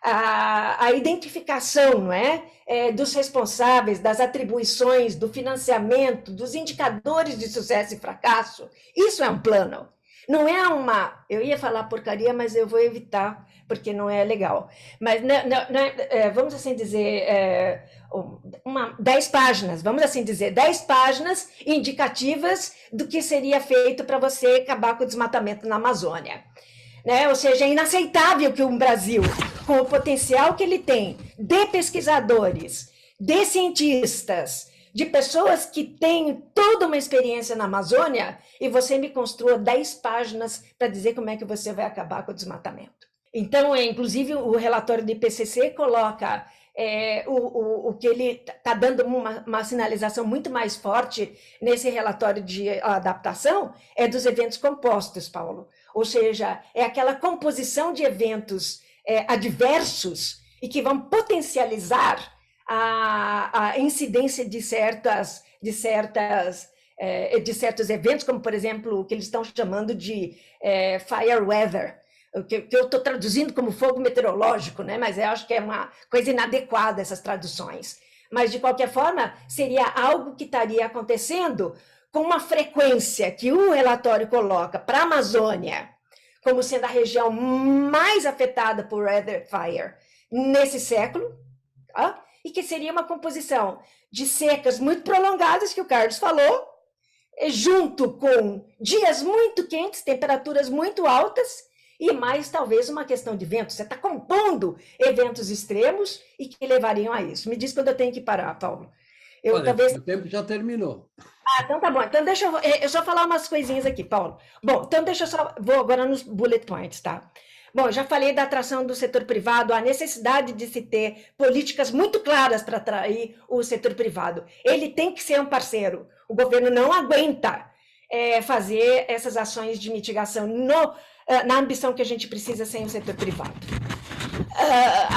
A identificação, não é, dos responsáveis, das atribuições, do financiamento, dos indicadores de sucesso e fracasso, isso é um plano. Não é uma... Eu ia falar porcaria, mas eu vou evitar, porque não é legal. Mas, vamos assim dizer, 10 páginas, vamos assim dizer, 10 páginas indicativas do que seria feito para você acabar com o desmatamento na Amazônia. Né? Ou seja, é inaceitável que um Brasil, com o potencial que ele tem, de pesquisadores, de cientistas, de pessoas que têm toda uma experiência na Amazônia, e você me construa 10 páginas para dizer como é que você vai acabar com o desmatamento. Então, inclusive, o relatório do IPCC coloca o que ele está dando uma sinalização muito mais forte nesse relatório de adaptação é dos eventos compostos, Paulo. Ou seja, é aquela composição de eventos adversos e que vão potencializar a incidência de certos eventos, como, por exemplo, o que eles estão chamando de fire weather, que eu estou traduzindo como fogo meteorológico, né? Mas eu acho que é uma coisa inadequada essas traduções. Mas, de qualquer forma, seria algo que estaria acontecendo com uma frequência que o relatório coloca para a Amazônia como sendo a região mais afetada por weather fire nesse século, tá? E que seria uma composição de secas muito prolongadas, que o Carlos falou, junto com dias muito quentes, temperaturas muito altas, e mais talvez uma questão de vento. Você está compondo eventos extremos e que levariam a isso. Me diz quando eu tenho que parar, Paulo. Olha, o tempo já terminou. Então tá bom. Então deixa eu só falar umas coisinhas aqui, Paulo. Bom, então deixa eu só... Vou agora nos bullet points, tá? Bom, já falei da atração do setor privado, a necessidade de se ter políticas muito claras para atrair o setor privado. Ele tem que ser um parceiro. O governo não aguenta fazer essas ações de mitigação na ambição que a gente precisa sem o setor privado.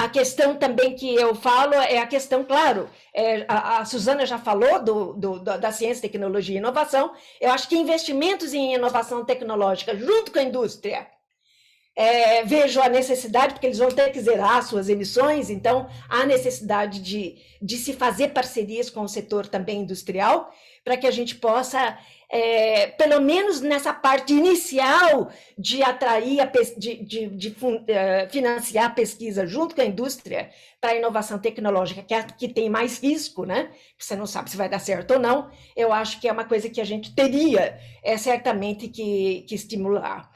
A questão também que eu falo é a questão, claro, a Suzana já falou da ciência, tecnologia e inovação. Eu acho que investimentos em inovação tecnológica junto com a indústria, vejo a necessidade, porque eles vão ter que zerar suas emissões, então há necessidade de se fazer parcerias com o setor também industrial, para que a gente possa, pelo menos nessa parte inicial, de atrair, financiar a pesquisa junto com a indústria para a inovação tecnológica, que é a que tem mais risco, né? Você não sabe se vai dar certo ou não. Eu acho que é uma coisa que a gente teria certamente que estimular.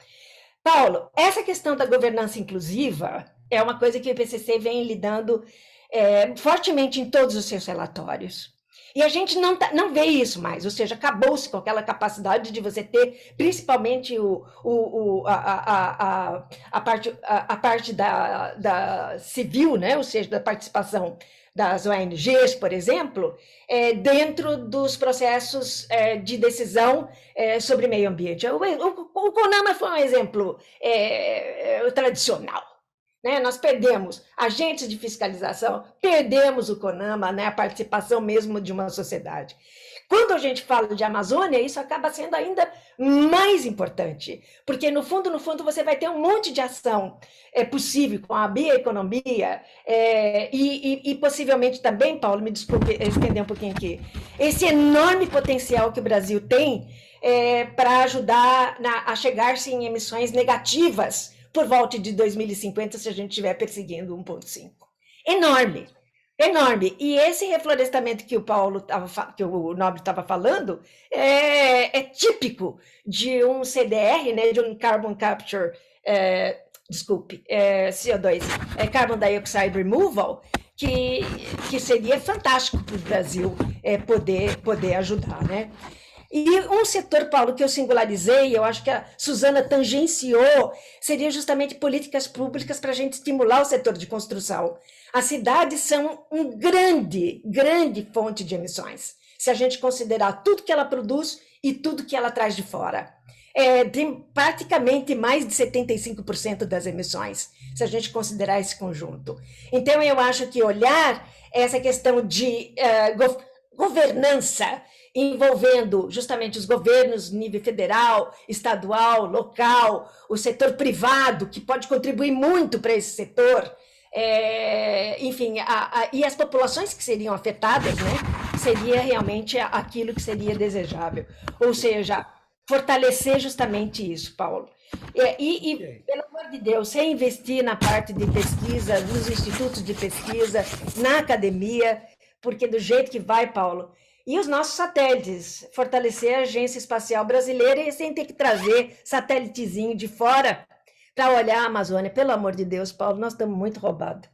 Paulo, essa questão da governança inclusiva é uma coisa que o IPCC vem lidando fortemente em todos os seus relatórios. E a gente não vê isso mais, ou seja, acabou-se com aquela capacidade de você ter, principalmente a parte da civil, né? Ou seja, da participação das ONGs, por exemplo, dentro dos processos de decisão sobre meio ambiente. O CONAMA foi um exemplo tradicional. Né? Nós perdemos agentes de fiscalização, perdemos o CONAMA, né? A participação mesmo de uma sociedade. Quando a gente fala de Amazônia, isso acaba sendo ainda mais importante, porque, no fundo, você vai ter um monte de ação possível com a bioeconomia e possivelmente também, Paulo, me desculpe estender um pouquinho aqui, esse enorme potencial que o Brasil tem para ajudar a chegar-se em emissões negativas por volta de 2050, se a gente estiver perseguindo 1,5. Enorme, enorme. E esse reflorestamento que que o Nobre estava falando, é típico de um CDR, né, de um Carbon Capture, CO2, Carbon Dioxide Removal, que seria fantástico para o Brasil poder ajudar, né? E um setor, Paulo, que eu singularizei, eu acho que a Suzana tangenciou, seria justamente políticas públicas para a gente estimular o setor de construção. As cidades são um grande fonte de emissões, se a gente considerar tudo que ela produz e tudo que ela traz de fora. Tem praticamente mais de 75% das emissões, se a gente considerar esse conjunto. Então, eu acho que olhar essa questão de governança, envolvendo justamente os governos nível federal, estadual, local, o setor privado, que pode contribuir muito para esse setor, enfim, e as populações que seriam afetadas, né, seria realmente aquilo que seria desejável. Ou seja, fortalecer justamente isso, Paulo. Pelo amor de Deus, reinvestir na parte de pesquisa, nos institutos de pesquisa, na academia, porque do jeito que vai, Paulo, e os nossos satélites, fortalecer a Agência Espacial Brasileira e sem ter que trazer satélitezinho de fora para olhar a Amazônia. Pelo amor de Deus, Paulo, nós estamos muito roubados.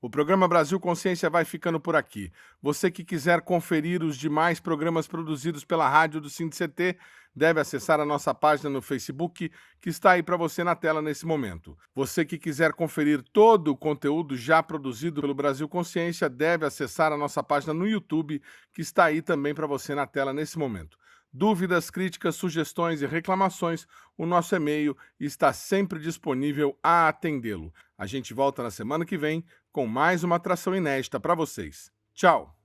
O programa Brasil Consciência vai ficando por aqui. Você que quiser conferir os demais programas produzidos pela rádio do SINDCT, deve acessar a nossa página no Facebook, que está aí para você na tela nesse momento. Você que quiser conferir todo o conteúdo já produzido pelo Brasil Consciência, deve acessar a nossa página no YouTube, que está aí também para você na tela nesse momento. Dúvidas, críticas, sugestões e reclamações, o nosso e-mail está sempre disponível a atendê-lo. A gente volta na semana que vem com mais uma atração inédita para vocês. Tchau!